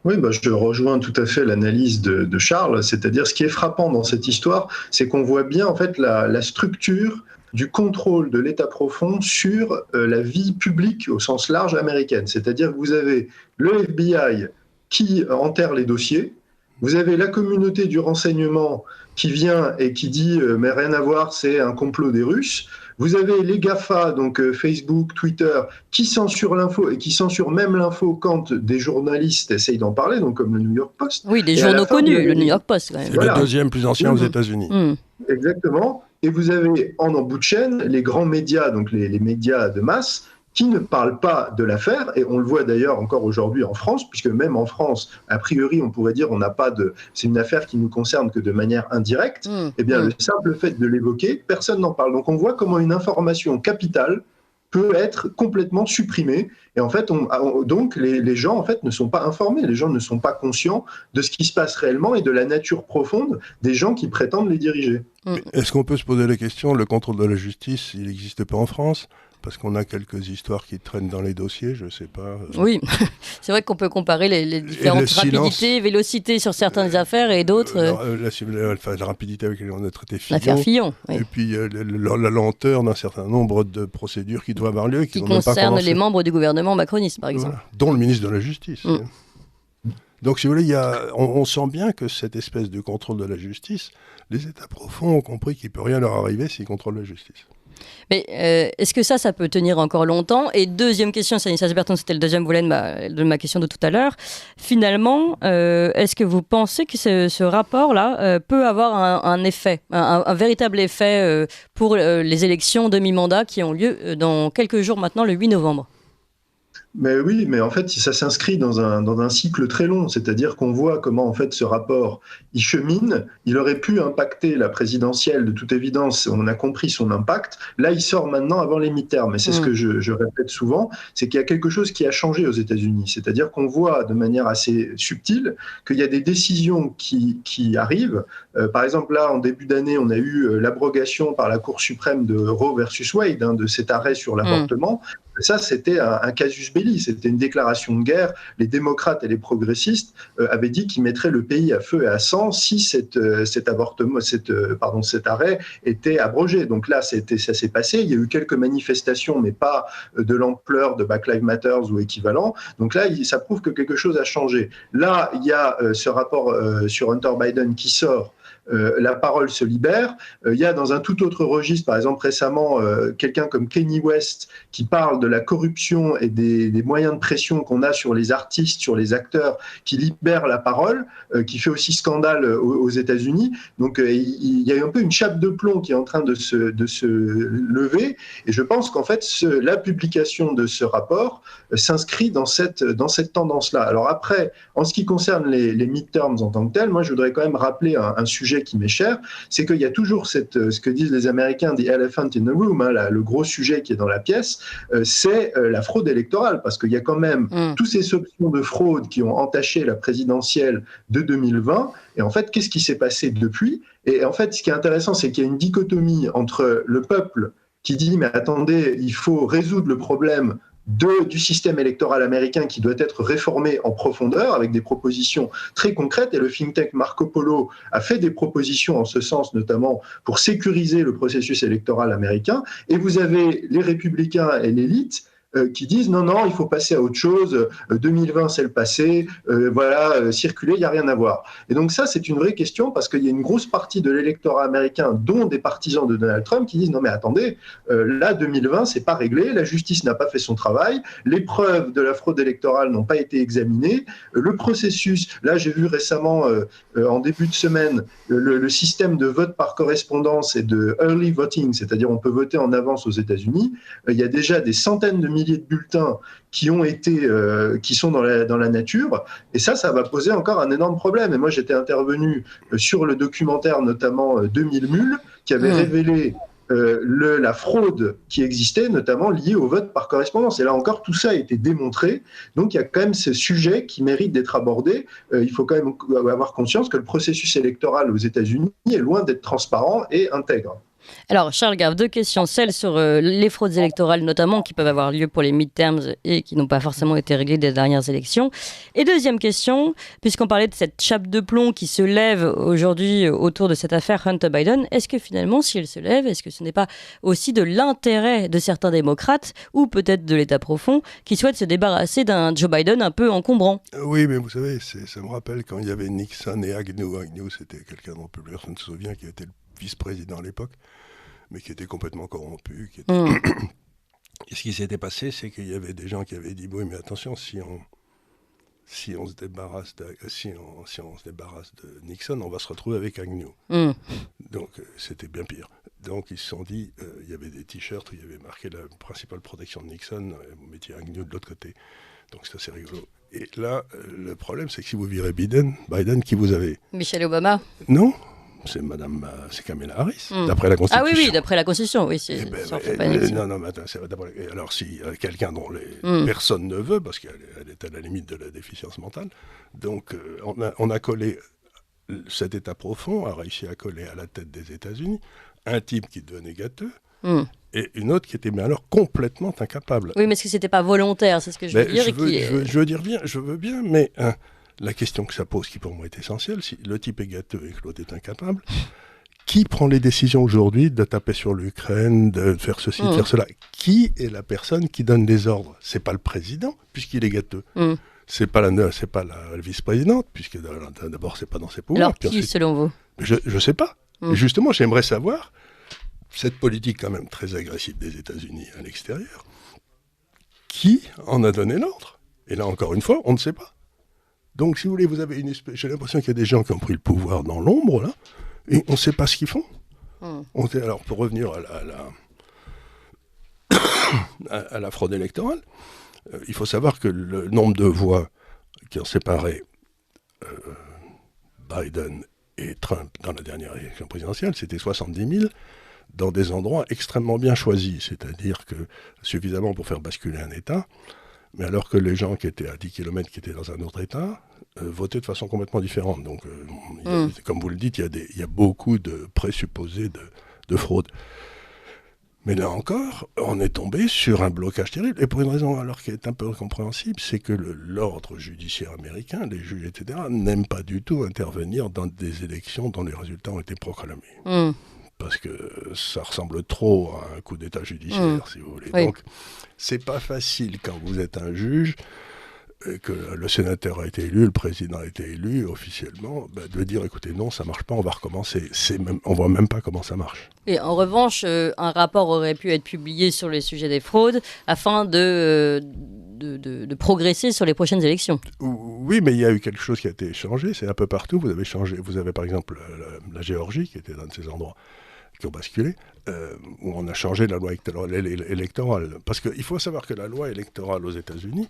Oui, je rejoins tout à fait l'analyse de Charles, c'est-à-dire ce qui est frappant dans cette histoire, c'est qu'on voit bien en fait la structure du contrôle de l'État profond sur la vie publique au sens large américaine. C'est-à-dire que vous avez le FBI qui enterre les dossiers, vous avez la communauté du renseignement qui vient et qui dit « mais rien à voir, c'est un complot des Russes ». Vous avez les GAFA, donc Facebook, Twitter, qui censurent l'info et qui censurent même l'info quand des journalistes essayent d'en parler, donc comme le New York Post. Oui, des journaux connus, le New York Post. Quand même. C'est le deuxième plus ancien aux États-Unis. Exactement. Et vous avez en bout de chaîne les grands médias, donc les médias de masse, qui ne parlent pas de l'affaire, et on le voit d'ailleurs encore aujourd'hui en France, puisque même en France, a priori, on pourrait dire c'est une affaire qui nous concerne que de manière indirecte, eh bien le simple fait de l'évoquer, personne n'en parle. Donc on voit comment une information capitale peut être complètement supprimée, et en fait, donc les gens en fait ne sont pas informés, les gens ne sont pas conscients de ce qui se passe réellement et de la nature profonde des gens qui prétendent les diriger. Est-ce qu'on peut se poser la question, le contrôle de la justice, il n'existe pas en France ? Parce qu'on a quelques histoires qui traînent dans les dossiers, je ne sais pas. Oui, c'est vrai qu'on peut comparer les différentes rapidités, vélocités sur certaines affaires et d'autres. La rapidité avec laquelle on a traité Fillon. L'affaire Fillon. Oui. Et puis la lenteur d'un certain nombre de procédures qui doivent avoir lieu. Qui concernent les membres du gouvernement macroniste, par exemple. Voilà, dont le ministre de la Justice. Donc, si vous voulez, on sent bien que cette espèce de contrôle de la justice, les États profonds ont compris qu'il ne peut rien leur arriver s'ils contrôlent la justice. Mais est-ce que ça peut tenir encore longtemps ? Et deuxième question, Stanislas Berton, c'était le deuxième volet de ma question de tout à l'heure. Finalement, est-ce que vous pensez que ce rapport-là peut avoir un effet, un véritable effet pour les élections demi-mandat qui ont lieu dans quelques jours maintenant, le 8 novembre ? Mais oui, mais en fait, ça s'inscrit dans un cycle très long, c'est-à-dire qu'on voit comment en fait ce rapport il chemine. Il aurait pu impacter la présidentielle de toute évidence. On a compris son impact. Là, il sort maintenant avant les mi-termes, et c'est ce que je répète souvent, c'est qu'il y a quelque chose qui a changé aux États-Unis. C'est-à-dire qu'on voit de manière assez subtile qu'il y a des décisions qui arrivent. Par exemple, là, en début d'année, on a eu l'abrogation par la Cour suprême de Roe versus Wade, de cet arrêt sur l'avortement. Ça, c'était un casus belli, c'était une déclaration de guerre. Les démocrates et les progressistes avaient dit qu'ils mettraient le pays à feu et à sang si cet arrêt était abrogé. Donc là, ça s'est passé. Il y a eu quelques manifestations, mais pas de l'ampleur de Black Lives Matter ou équivalent. Donc là, ça prouve que quelque chose a changé. Là, il y a ce rapport sur Hunter Biden qui sort. La parole se libère. Il y a dans un tout autre registre, par exemple récemment, quelqu'un comme Kanye West qui parle de la corruption et des moyens de pression qu'on a sur les artistes, sur les acteurs, qui libère la parole, qui fait aussi scandale aux États-Unis. Donc il y a un peu une chape de plomb qui est en train de se lever. Et je pense qu'en fait, la publication de ce rapport s'inscrit dans cette tendance-là. Alors après, en ce qui concerne les midterms en tant que tels, moi je voudrais quand même rappeler un sujet qui m'est cher, c'est qu'il y a toujours ce que disent les Américains, the elephant in the room, le gros sujet qui est dans la pièce, c'est la fraude électorale, parce qu'il y a quand même tous ces soupçons de fraude qui ont entaché la présidentielle de 2020, et en fait, qu'est-ce qui s'est passé depuis ? Et en fait, ce qui est intéressant, c'est qu'il y a une dichotomie entre le peuple qui dit, mais attendez, il faut résoudre le problème du système électoral américain qui doit être réformé en profondeur avec des propositions très concrètes, et le think tank Marco Polo a fait des propositions en ce sens, notamment pour sécuriser le processus électoral américain, et vous avez les républicains et l'élite qui disent non, il faut passer à autre chose, 2020 c'est le passé, circuler, il n'y a rien à voir. Et donc ça, c'est une vraie question, parce qu'il y a une grosse partie de l'électorat américain, dont des partisans de Donald Trump, qui disent non mais attendez, là 2020 c'est pas réglé, la justice n'a pas fait son travail, les preuves de la fraude électorale n'ont pas été examinées, le processus, là j'ai vu récemment en début de semaine, le système de vote par correspondance et de early voting, c'est-à-dire on peut voter en avance aux États-Unis, il y a déjà des centaines de milliers de bulletins qui sont dans la nature, et ça va poser encore un énorme problème. Et moi, j'étais intervenu sur le documentaire, notamment 2000 mules, qui avait révélé la fraude qui existait, notamment liée au vote par correspondance. Et là encore, tout ça a été démontré. Donc, il y a quand même ce sujet qui mérite d'être abordé. Il faut quand même avoir conscience que le processus électoral aux États-Unis est loin d'être transparent et intègre. Alors, Charles Gave, deux questions. Celle sur les fraudes électorales, notamment, qui peuvent avoir lieu pour les midterms et qui n'ont pas forcément été réglées des dernières élections. Et deuxième question, puisqu'on parlait de cette chape de plomb qui se lève aujourd'hui autour de cette affaire Hunter Biden, est-ce que finalement, si elle se lève, est-ce que ce n'est pas aussi de l'intérêt de certains démocrates, ou peut-être de l'État profond, qui souhaitent se débarrasser d'un Joe Biden un peu encombrant ? Oui, mais vous savez, ça me rappelle quand il y avait Nixon et Agnew. Agnew, c'était quelqu'un dont plus personne ne se souvient, qui était le vice-président à l'époque, mais qui était complètement corrompu. Et ce qui s'était passé, c'est qu'il y avait des gens qui avaient dit « Oui, mais attention, si on se débarrasse de Nixon, on va se retrouver avec Agnew. » Donc, c'était bien pire. Donc, ils se sont dit, il y avait des t-shirts où il y avait marqué la principale protection de Nixon, vous mettiez Agnew de l'autre côté. Donc, c'est assez rigolo. Et là, le problème, c'est que si vous virez Biden, qui vous avez ? Michelle Obama ? Non, c'est Kamala Harris, d'après la Constitution. Ah oui, d'après la Constitution, oui. Non, mais attends, alors si quelqu'un dont personne ne veut, parce qu'elle est à la limite de la déficience mentale, donc on a collé, cet État profond a réussi à coller à la tête des États-Unis un type qui devenait gâteux, et une autre qui était mais alors complètement incapable. Oui, mais est-ce que c'était pas volontaire, c'est ce que je veux dire. Je veux bien, mais la question que ça pose, qui pour moi est essentielle, si le type est gâteux et que l'autre est incapable, qui prend les décisions aujourd'hui de taper sur l'Ukraine, de faire ceci, de faire cela ? Qui est la personne qui donne les ordres ? C'est pas le président, puisqu'il est gâteux. C'est pas la vice-présidente, puisque d'abord c'est pas dans ses pouvoirs. Alors qui, ensuite, selon vous ? Je sais pas. Et justement, j'aimerais savoir cette politique quand même très agressive des États-Unis à l'extérieur. Qui en a donné l'ordre ? Et là encore une fois, on ne sait pas. Donc, si vous voulez, j'ai l'impression qu'il y a des gens qui ont pris le pouvoir dans l'ombre, là, et on ne sait pas ce qu'ils font. Alors, pour revenir à la fraude électorale, Il faut savoir que le nombre de voix qui ont séparé Biden et Trump dans la dernière élection présidentielle, c'était 70 000 dans des endroits extrêmement bien choisis, c'est-à-dire que suffisamment pour faire basculer un État, mais alors que les gens qui étaient à 10 km, qui étaient dans un autre État, votaient de façon complètement différente. Donc, comme vous le dites, il y a beaucoup de présupposés de fraude. Mais là encore, on est tombé sur un blocage terrible. Et pour une raison alors qui est un peu compréhensible, c'est que l'ordre judiciaire américain, les juges, etc., n'aiment pas du tout intervenir dans des élections dont les résultats ont été proclamés. Parce que ça ressemble trop à un coup d'État judiciaire, si vous voulez. Oui. Donc, c'est pas facile quand vous êtes un juge, que le sénateur a été élu, le président a été élu officiellement, de dire écoutez, non, ça marche pas, on va recommencer. On voit même pas comment ça marche. Et en revanche, un rapport aurait pu être publié sur les sujets des fraudes afin de progresser sur les prochaines élections. Oui, mais il y a eu quelque chose qui a été changé, c'est un peu partout. Vous avez par exemple la Géorgie, qui était dans de ces endroits qui ont basculé, où on a changé la loi électorale. Parce qu'il faut savoir que la loi électorale aux États-Unis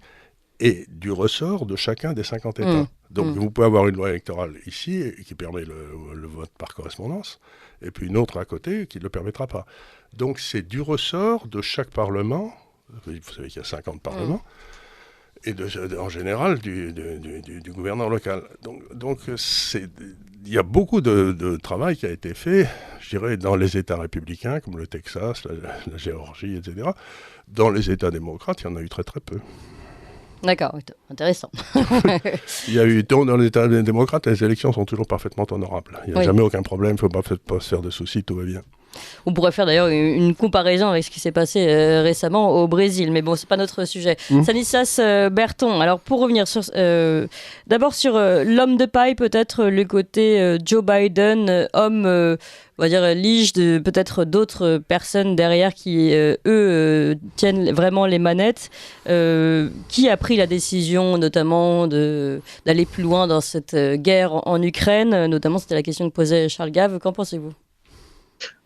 est du ressort de chacun des 50 États. Donc vous pouvez avoir une loi électorale ici qui permet le vote par correspondance, et puis une autre à côté qui ne le permettra pas. Donc c'est du ressort de chaque parlement. Vous savez qu'il y a 50 parlements, et en général du gouverneur local. Donc il y a beaucoup de travail qui a été fait, je dirais, dans les États républicains, comme le Texas, la Géorgie, etc. Dans les États démocrates, il y en a eu très très peu. D'accord, intéressant. Il y a eu, dans les États démocrates, les élections sont toujours parfaitement honorables. Il n'y a jamais aucun problème, il ne faut pas se faire de soucis, tout va bien. On pourrait faire d'ailleurs une comparaison avec ce qui s'est passé récemment au Brésil, mais bon, c'est pas notre sujet. Stanislas Berton, alors pour revenir d'abord sur l'homme de paille, peut-être le côté Joe Biden, homme, on va dire, lige de peut-être d'autres personnes derrière qui, tiennent vraiment les manettes. Qui a pris la décision notamment d'aller plus loin dans cette guerre en Ukraine, notamment c'était la question que posait Charles Gave, qu'en pensez-vous ?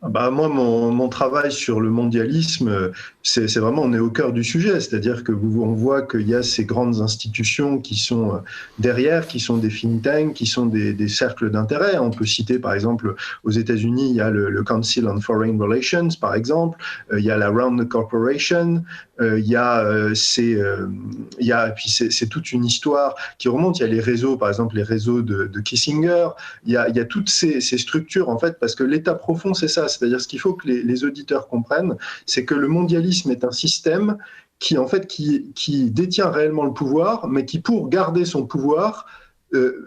Moi, mon travail sur le mondialisme, c'est vraiment, on est au cœur du sujet, c'est-à-dire que on voit qu'il y a ces grandes institutions qui sont derrière, qui sont des think tanks, qui sont des cercles d'intérêt. On peut citer par exemple aux États-Unis, il y a le Council on Foreign Relations, par exemple, il y a la Round Corporation, il y a puis c'est toute une histoire qui remonte. Il y a les réseaux, par exemple les réseaux de Kissinger. Il y a toutes ces structures en fait, parce que l'État profond, c'est ça. C'est-à-dire, ce qu'il faut que les auditeurs comprennent, c'est que le mondialisme est un système qui détient réellement le pouvoir, mais qui, pour garder son pouvoir,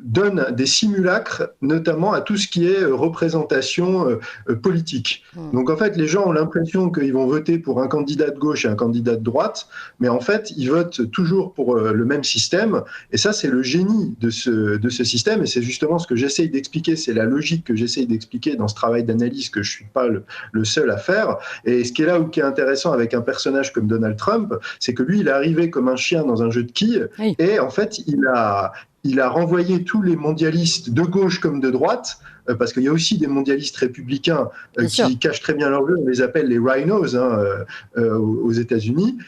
donne des simulacres, notamment à tout ce qui est représentation politique. Donc en fait, les gens ont l'impression qu'ils vont voter pour un candidat de gauche et un candidat de droite, mais en fait, ils votent toujours pour le même système. Et ça, c'est le génie de ce système. Et c'est justement ce que j'essaye d'expliquer, c'est la logique que j'essaye d'expliquer dans ce travail d'analyse que je ne suis pas le seul à faire. Et ce qui est intéressant avec un personnage comme Donald Trump, c'est que lui, il est arrivé comme un chien dans un jeu de quilles. Oui. Et en fait, il a renvoyé tous les mondialistes de gauche comme de droite, parce qu'il y a aussi des mondialistes républicains qui cachent très bien leur jeu, on les appelle les rhinos aux États-Unis.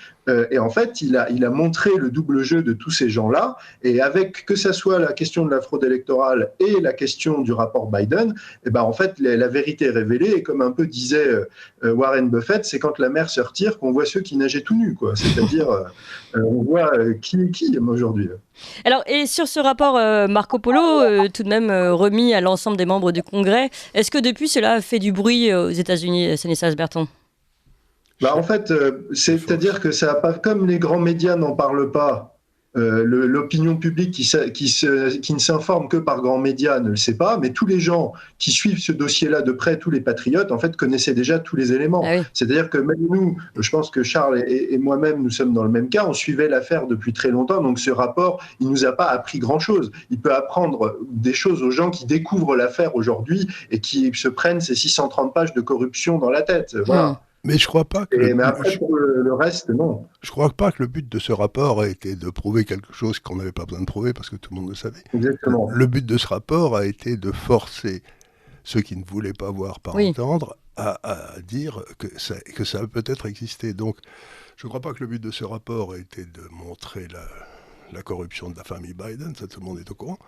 Et en fait, il a montré le double jeu de tous ces gens-là, et avec que ça soit la question de la fraude électorale et la question du rapport Biden, en fait, la vérité est révélée, et comme un peu disait Warren Buffett, c'est quand la mer se retire qu'on voit ceux qui nageaient tout nus, quoi. C'est-à-dire, on voit qui est qui aujourd'hui. Alors, et sur ce rapport Marco Polo, tout de même remis à l'ensemble des membres du Congrès, est-ce que depuis cela a fait du bruit aux États-Unis, Stanislas Berton ? En fait, c'est-à-dire que ça a pas, comme les grands médias n'en parlent pas, l'opinion publique qui ne s'informe que par grands médias ne le sait pas, mais tous les gens qui suivent ce dossier-là de près, tous les patriotes, en fait, connaissaient déjà tous les éléments. Ah oui. C'est-à-dire que même nous, je pense que Charles et moi-même, nous sommes dans le même cas, on suivait l'affaire depuis très longtemps, donc ce rapport, il nous a pas appris grand-chose. Il peut apprendre des choses aux gens qui découvrent l'affaire aujourd'hui et qui se prennent ces 630 pages de corruption dans la tête. Voilà. Mais je crois pas que. Mais après, pour le reste, non. Je crois pas que le but de ce rapport a été de prouver quelque chose qu'on n'avait pas besoin de prouver parce que tout le monde le savait. Exactement. Le but de ce rapport a été de forcer ceux qui ne voulaient pas voir par entendre à dire que ça a peut-être existé. Donc, je ne crois pas que le but de ce rapport ait été de montrer la corruption de la famille Biden, ça tout le monde est au courant,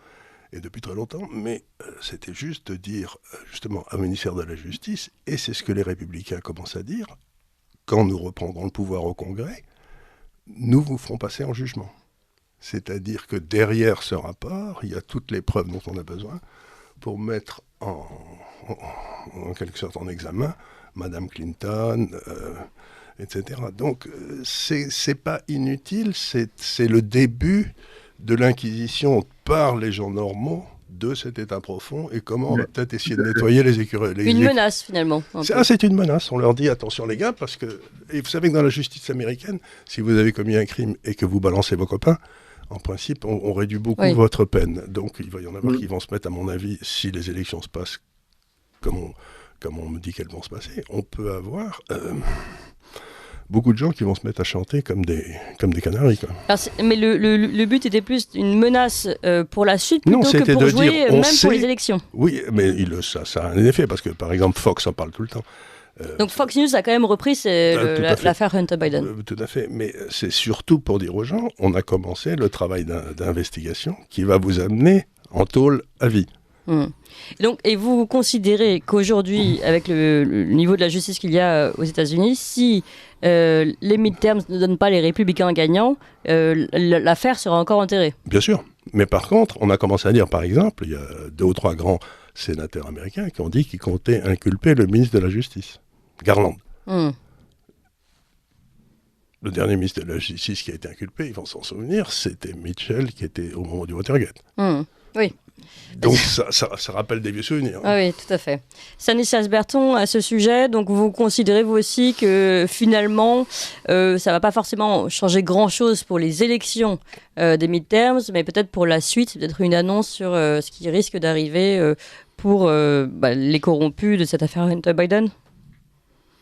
et depuis très longtemps, mais c'était juste de dire justement au ministère de la Justice, et c'est ce que les républicains commencent à dire, quand nous reprendrons le pouvoir au Congrès, nous vous ferons passer en jugement. C'est-à-dire que derrière ce rapport, il y a toutes les preuves dont on a besoin pour mettre en quelque sorte en examen Madame Clinton, etc. Donc c'est pas inutile, c'est le début de l'inquisition par les gens normaux de cet état profond et comment on va peut-être essayer de nettoyer les écureuils. Une menace finalement. C'est une menace, on leur dit attention les gars, parce que et vous savez que dans la justice américaine, si vous avez commis un crime et que vous balancez vos copains, en principe, on réduit beaucoup votre peine. Donc il va y en avoir qui vont se mettre, à mon avis, si les élections se passent comme on me dit qu'elles vont se passer, on peut avoir beaucoup de gens qui vont se mettre à chanter comme des canaris. Quoi. Alors, mais le but était plus une menace pour la suite plutôt que pour jouer, dire, même pour les élections. Oui, mais ça a un effet, parce que par exemple Fox en parle tout le temps. Donc Fox News a quand même repris l'affaire Hunter Biden. Tout à fait, mais c'est surtout pour dire aux gens, on a commencé le travail d'investigation qui va vous amener en tôle à vie. Et vous considérez qu'aujourd'hui, avec le niveau de la justice qu'il y a aux États-Unis, si les midterms ne donnent pas les républicains gagnants, l'affaire sera encore enterrée? Bien sûr. Mais par contre, on a commencé à dire, par exemple, il y a 2 ou 3 grands sénateurs américains qui ont dit qu'ils comptaient inculper le ministre de la Justice, Garland. Le dernier ministre de la Justice qui a été inculpé, ils vont s'en souvenir, c'était Mitchell qui était au moment du Watergate. Oui. Donc ça rappelle des vieux souvenirs. Ah oui, tout à fait. Stanislas Berton, à ce sujet, donc vous considérez vous aussi que finalement, ça ne va pas forcément changer grand-chose pour les élections des midterms, mais peut-être pour la suite, c'est peut-être une annonce sur ce qui risque d'arriver pour les corrompus de cette affaire Hunter Biden?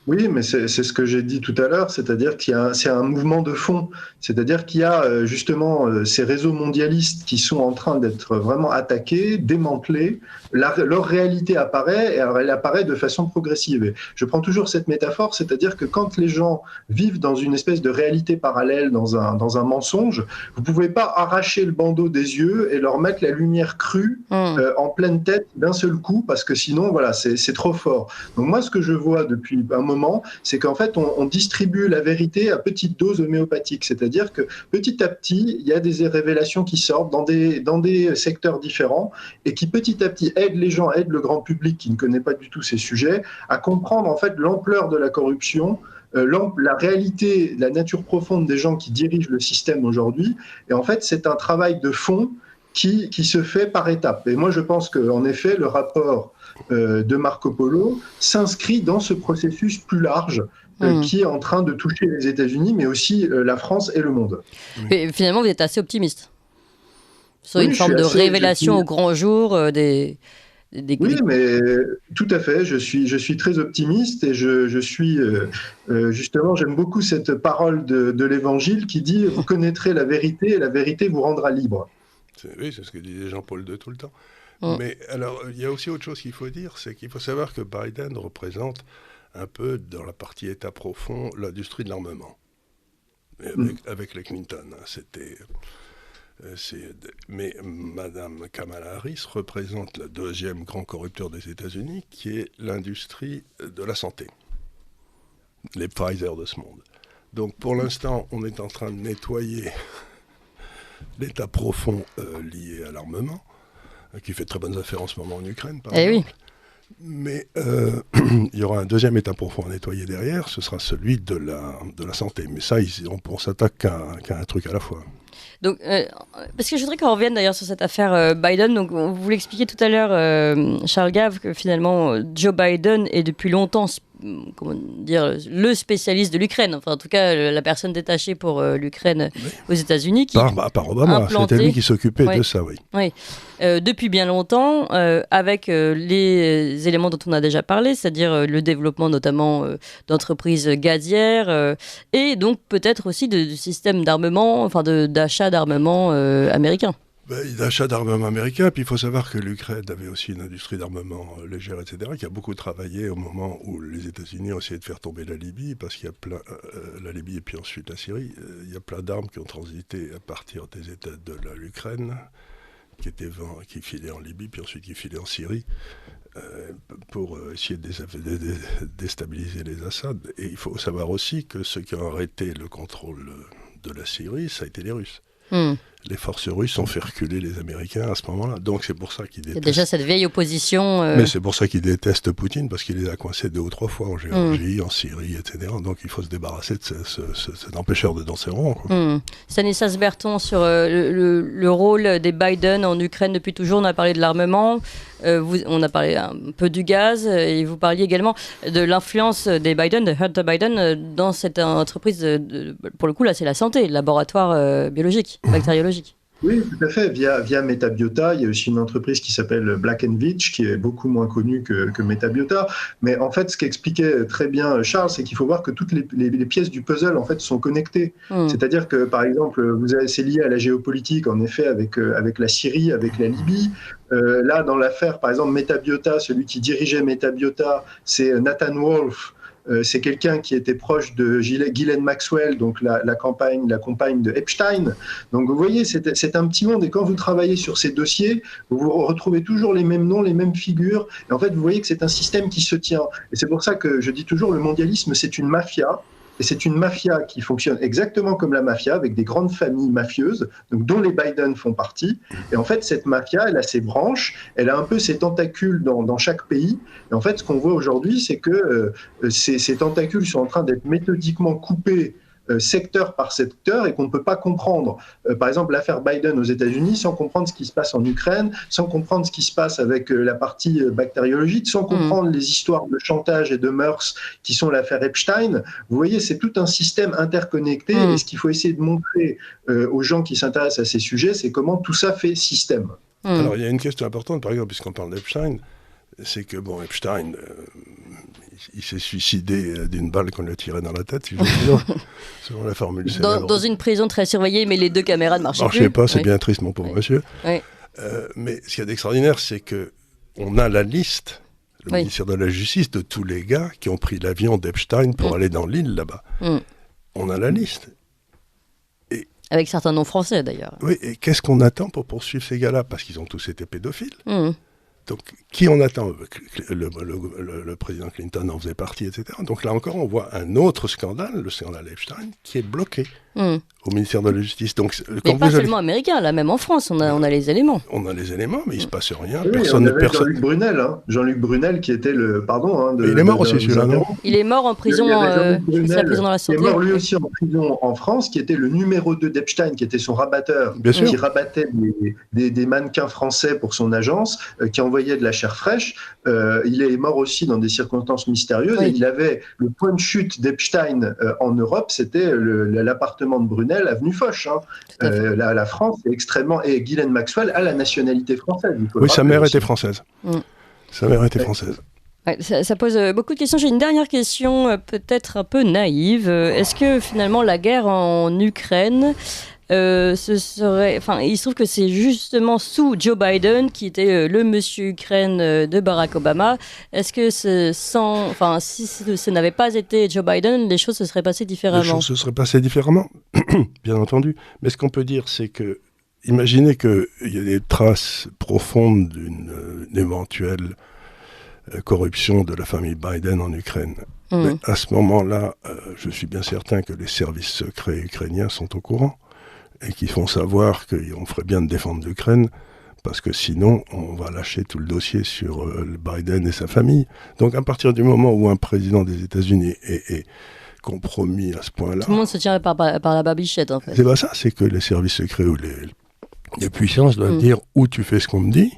Oui, mais c'est ce que j'ai dit tout à l'heure, c'est-à-dire c'est un mouvement de fond, c'est-à-dire qu'il y a justement ces réseaux mondialistes qui sont en train d'être vraiment attaqués, démantelés, leur réalité apparaît, et alors elle apparaît de façon progressive. Et je prends toujours cette métaphore, c'est-à-dire que quand les gens vivent dans une espèce de réalité parallèle, dans un mensonge, vous ne pouvez pas arracher le bandeau des yeux et leur mettre la lumière crue en pleine tête d'un seul coup, parce que sinon, voilà, c'est trop fort. Donc moi, ce que je vois depuis un moment, c'est qu'en fait, on distribue la vérité à petite dose homéopathique. C'est-à-dire que petit à petit, il y a des révélations qui sortent dans des secteurs différents et qui petit à petit aident les gens, aident le grand public qui ne connaît pas du tout ces sujets à comprendre en fait l'ampleur de la corruption, la réalité, la nature profonde des gens qui dirigent le système aujourd'hui. Et en fait, c'est un travail de fond qui se fait par étapes. Et moi, je pense qu'en effet, le rapport de Marco Polo s'inscrit dans ce processus plus large qui est en train de toucher les États-Unis, mais aussi la France et le monde. Et finalement, vous êtes assez optimiste sur une forme de révélation au grand jour des... Oui, mais tout à fait. Je suis très optimiste et je suis justement, j'aime beaucoup cette parole de l'Évangile qui dit « Vous connaîtrez la vérité et la vérité vous rendra libre ». Oui, c'est ce que disait Jean-Paul II tout le temps. Mais alors, il y a aussi autre chose qu'il faut dire, c'est qu'il faut savoir que Biden représente un peu, dans la partie État profond, l'industrie de l'armement. Avec les Clinton, mais Madame Kamala Harris représente le 2e grand corrupteur des États-Unis, qui est l'industrie de la santé. Les Pfizer de ce monde. Donc, pour l'instant, on est en train de nettoyer l'état profond lié à l'armement, qui fait très bonnes affaires en ce moment en Ukraine, par exemple. Oui. Mais il y aura un 2e état profond à nettoyer derrière, ce sera celui de la santé. Mais ça, on s'attaque qu'à un truc à la fois. Donc, parce que je voudrais qu'on revienne d'ailleurs sur cette affaire Biden. Donc, vous l'expliquiez tout à l'heure, Charles Gave, que finalement, Joe Biden est depuis longtemps le spécialiste de l'Ukraine. Enfin, en tout cas, la personne détachée pour l'Ukraine aux États-Unis. Par Obama, c'était lui qui s'occupait de ça, oui. Oui. Depuis bien longtemps, avec les éléments dont on a déjà parlé, c'est-à-dire le développement notamment d'entreprises gazières et donc peut-être aussi de systèmes d'armement, enfin d'achat d'armement américain. D'achat d'armement américain, puis il faut savoir que l'Ukraine avait aussi une industrie d'armement légère, etc., qui a beaucoup travaillé au moment où les États-Unis ont essayé de faire tomber la Libye, parce qu'il y a plein, la Libye et puis ensuite la Syrie, il y a plein d'armes qui ont transité à partir des États de l'Ukraine, qui filaient en Libye, puis ensuite qui filaient en Syrie, pour essayer de déstabiliser les Assad. Et il faut savoir aussi que ceux qui ont arrêté le contrôle de la Syrie, ça a été les Russes. Les forces russes ont fait reculer les Américains à ce moment-là. Donc c'est pour ça qu'ils détestent. Il y a déjà cette vieille opposition. Mais c'est pour ça qu'ils détestent Poutine, parce qu'il les a coincés 2 ou 3 fois en Géorgie, en Syrie, etc. Donc il faut se débarrasser de cet empêcheur de danser rond. Stanislas Berton, sur le rôle des Biden en Ukraine depuis toujours, on a parlé de l'armement, on a parlé un peu du gaz, et vous parliez également de l'influence des Biden, de Hunter Biden, dans cette entreprise, pour le coup là c'est la santé, le laboratoire biologique, bactériologique. Oui, tout à fait. Via Metabiota, il y a aussi une entreprise qui s'appelle Black & Veatch, qui est beaucoup moins connue que Metabiota. Mais en fait, ce qu'expliquait très bien Charles, c'est qu'il faut voir que toutes les pièces du puzzle en fait sont connectées. C'est-à-dire que, par exemple, c'est lié à la géopolitique, en effet, avec la Syrie, avec la Libye. Là, dans l'affaire, par exemple, Metabiota, celui qui dirigeait Metabiota, c'est Nathan Wolf. C'est quelqu'un qui était proche de Ghislaine Maxwell, donc la compagne de Epstein. Donc vous voyez, c'est un petit monde. Et quand vous travaillez sur ces dossiers, vous retrouvez toujours les mêmes noms, les mêmes figures. Et en fait, vous voyez que c'est un système qui se tient. Et c'est pour ça que je dis toujours, le mondialisme, c'est une mafia. Et c'est une mafia qui fonctionne exactement comme la mafia, avec des grandes familles mafieuses, donc dont les Biden font partie. Et en fait, cette mafia, elle a ses branches, elle a un peu ses tentacules dans chaque pays. Et en fait, ce qu'on voit aujourd'hui, c'est que ces tentacules sont en train d'être méthodiquement coupés secteur par secteur et qu'on ne peut pas comprendre. Par exemple, l'affaire Biden aux États-Unis, sans comprendre ce qui se passe en Ukraine, sans comprendre ce qui se passe avec la partie bactériologique, sans comprendre les histoires de chantage et de mœurs qui sont l'affaire Epstein. Vous voyez, c'est tout un système interconnecté et ce qu'il faut essayer de montrer aux gens qui s'intéressent à ces sujets, c'est comment tout ça fait système. Alors, il y a une question importante, par exemple, puisqu'on parle d'Epstein, c'est que, bon, Epstein, il s'est suicidé d'une balle qu'on lui a tirée dans la tête, si je veux dire, selon la formule célèbre. Dans une prison très surveillée, mais les 2 caméras ne marchaient plus. Je ne sais pas, c'est bien triste, mon pauvre monsieur. Mais ce qu'il y a d'extraordinaire, c'est qu'on a la liste, le ministère de la Justice, de tous les gars qui ont pris l'avion d'Epstein pour aller dans l'île, là-bas. On a la liste. Avec certains noms français, d'ailleurs. Oui, et qu'est-ce qu'on attend pour poursuivre ces gars-là? Parce qu'ils ont tous été pédophiles. Donc, qui on attend? Le président Clinton en faisait partie, etc. Donc là encore, on voit un autre scandale, le scandale Epstein, qui est bloqué au ministère de la Justice. Donc, mais pas seulement américain, là, même en France, on a les éléments. On a les éléments, mais il ne se passe rien. Oui, personne. Jean-Luc Brunel, Jean-Luc Brunel qui était le... Pardon. Il est mort aussi, celui-là, non? Il est mort en prison, c'est la prison dans la santé. Il est mort lui aussi en prison en France, qui était le numéro 2 d'Epstein, qui était son rabatteur, qui rabattait des mannequins français pour son agence, qui envoyait de la chair fraîche. Il est mort aussi dans des circonstances mystérieuses. Et il avait le point de chute d'Epstein en Europe, c'était l'appartement de Brunel, avenue Foch. La France est extrêmement... Et Ghislaine Maxwell a la nationalité française. Oui, sa mère était française. Sa mère était française. Ouais, ça pose beaucoup de questions. J'ai une dernière question, peut-être un peu naïve. Est-ce que finalement la guerre en Ukraine... il se trouve que c'est justement sous Joe Biden, qui était le monsieur Ukraine de Barack Obama. Est-ce que si ce n'avait pas été Joe Biden, les choses se seraient passées différemment? Les choses se seraient passées différemment, bien entendu. Mais ce qu'on peut dire, c'est que, imaginez qu'il y a des traces profondes d'une éventuelle corruption de la famille Biden en Ukraine. Mais à ce moment-là, je suis bien certain que les services secrets ukrainiens sont au courant. Et qui font savoir qu'on ferait bien de défendre l'Ukraine, parce que sinon, on va lâcher tout le dossier sur Biden et sa famille. Donc, à partir du moment où un président des États-Unis est compromis à ce point-là... Tout le monde se tient par la babichette, en fait. C'est pas ça, c'est que les services secrets ou les puissances doivent dire où tu fais ce qu'on me dit.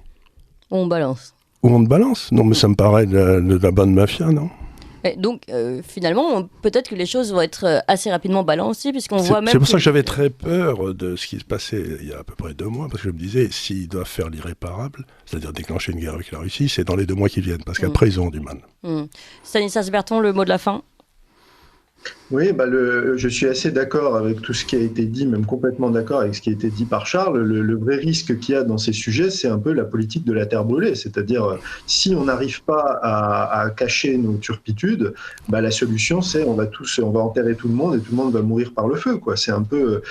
Ou on balance. Ou on te balance. Non, mais ça me paraît de la bonne mafia, non? Donc, finalement, peut-être que les choses vont être assez rapidement balancées, puisqu'on voit même... C'est pour ça que j'avais très peur de ce qui se passait il y a à peu près 2 mois, parce que je me disais, s'ils doivent faire l'irréparable, c'est-à-dire déclencher une guerre avec la Russie, c'est dans les 2 mois qui viennent, parce qu'après, ils auront du mal. Stanislas Berton, le mot de la fin? Oui, je suis assez d'accord avec tout ce qui a été dit, même complètement d'accord avec ce qui a été dit par Charles. Le vrai risque qu'il y a dans ces sujets, c'est un peu la politique de la terre brûlée. C'est-à-dire, si on n'arrive pas à cacher nos turpitudes, la solution, c'est on va enterrer tout le monde et tout le monde va mourir par le feu, quoi. C'est un peu,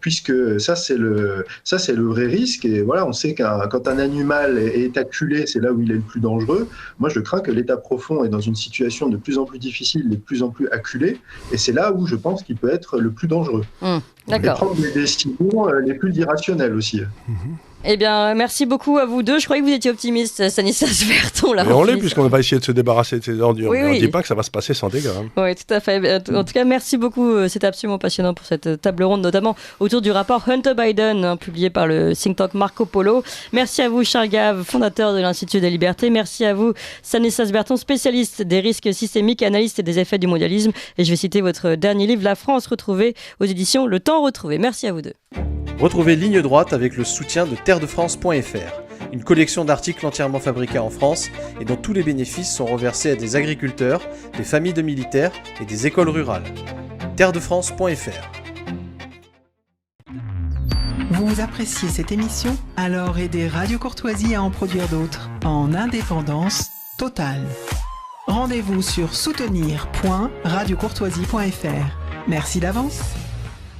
puisque ça, c'est le vrai risque. Et voilà, on sait quand un animal est acculé, c'est là où il est le plus dangereux. Moi, je crains que l'État profond est dans une situation de plus en plus difficile, de plus en plus acculé. Et c'est là où je pense qu'il peut être le plus dangereux. D'accord. Et prendre des décisions les plus irrationnelles aussi. Eh bien, merci beaucoup à vous deux. Je croyais que vous étiez optimiste, Stanislas Berton. Mais on l'est, puisqu'on va essayer de se débarrasser de ces ordures. Oui, mais on ne oui. dit pas que ça va se passer sans dégâts. Oui, tout à fait. En tout cas, merci beaucoup. C'était absolument passionnant pour cette table ronde, notamment autour du rapport Hunter Biden, publié par le think tank Marco Polo. Merci à vous, Charles Gave, fondateur de l'Institut des libertés. Merci à vous, Stanislas Berton, spécialiste des risques systémiques, analyste des effets du mondialisme. Et je vais citer votre dernier livre, La France retrouvée, aux éditions Le Temps retrouvé. Merci à vous deux. Retrouvez Ligne droite avec le soutien de terredefrance.fr, une collection d'articles entièrement fabriqués en France et dont tous les bénéfices sont reversés à des agriculteurs, des familles de militaires et des écoles rurales. terredefrance.fr. Vous appréciez cette émission? Alors aidez Radio Courtoisie à en produire d'autres, en indépendance totale. Rendez-vous sur soutenir.radiocourtoisie.fr. Merci d'avance.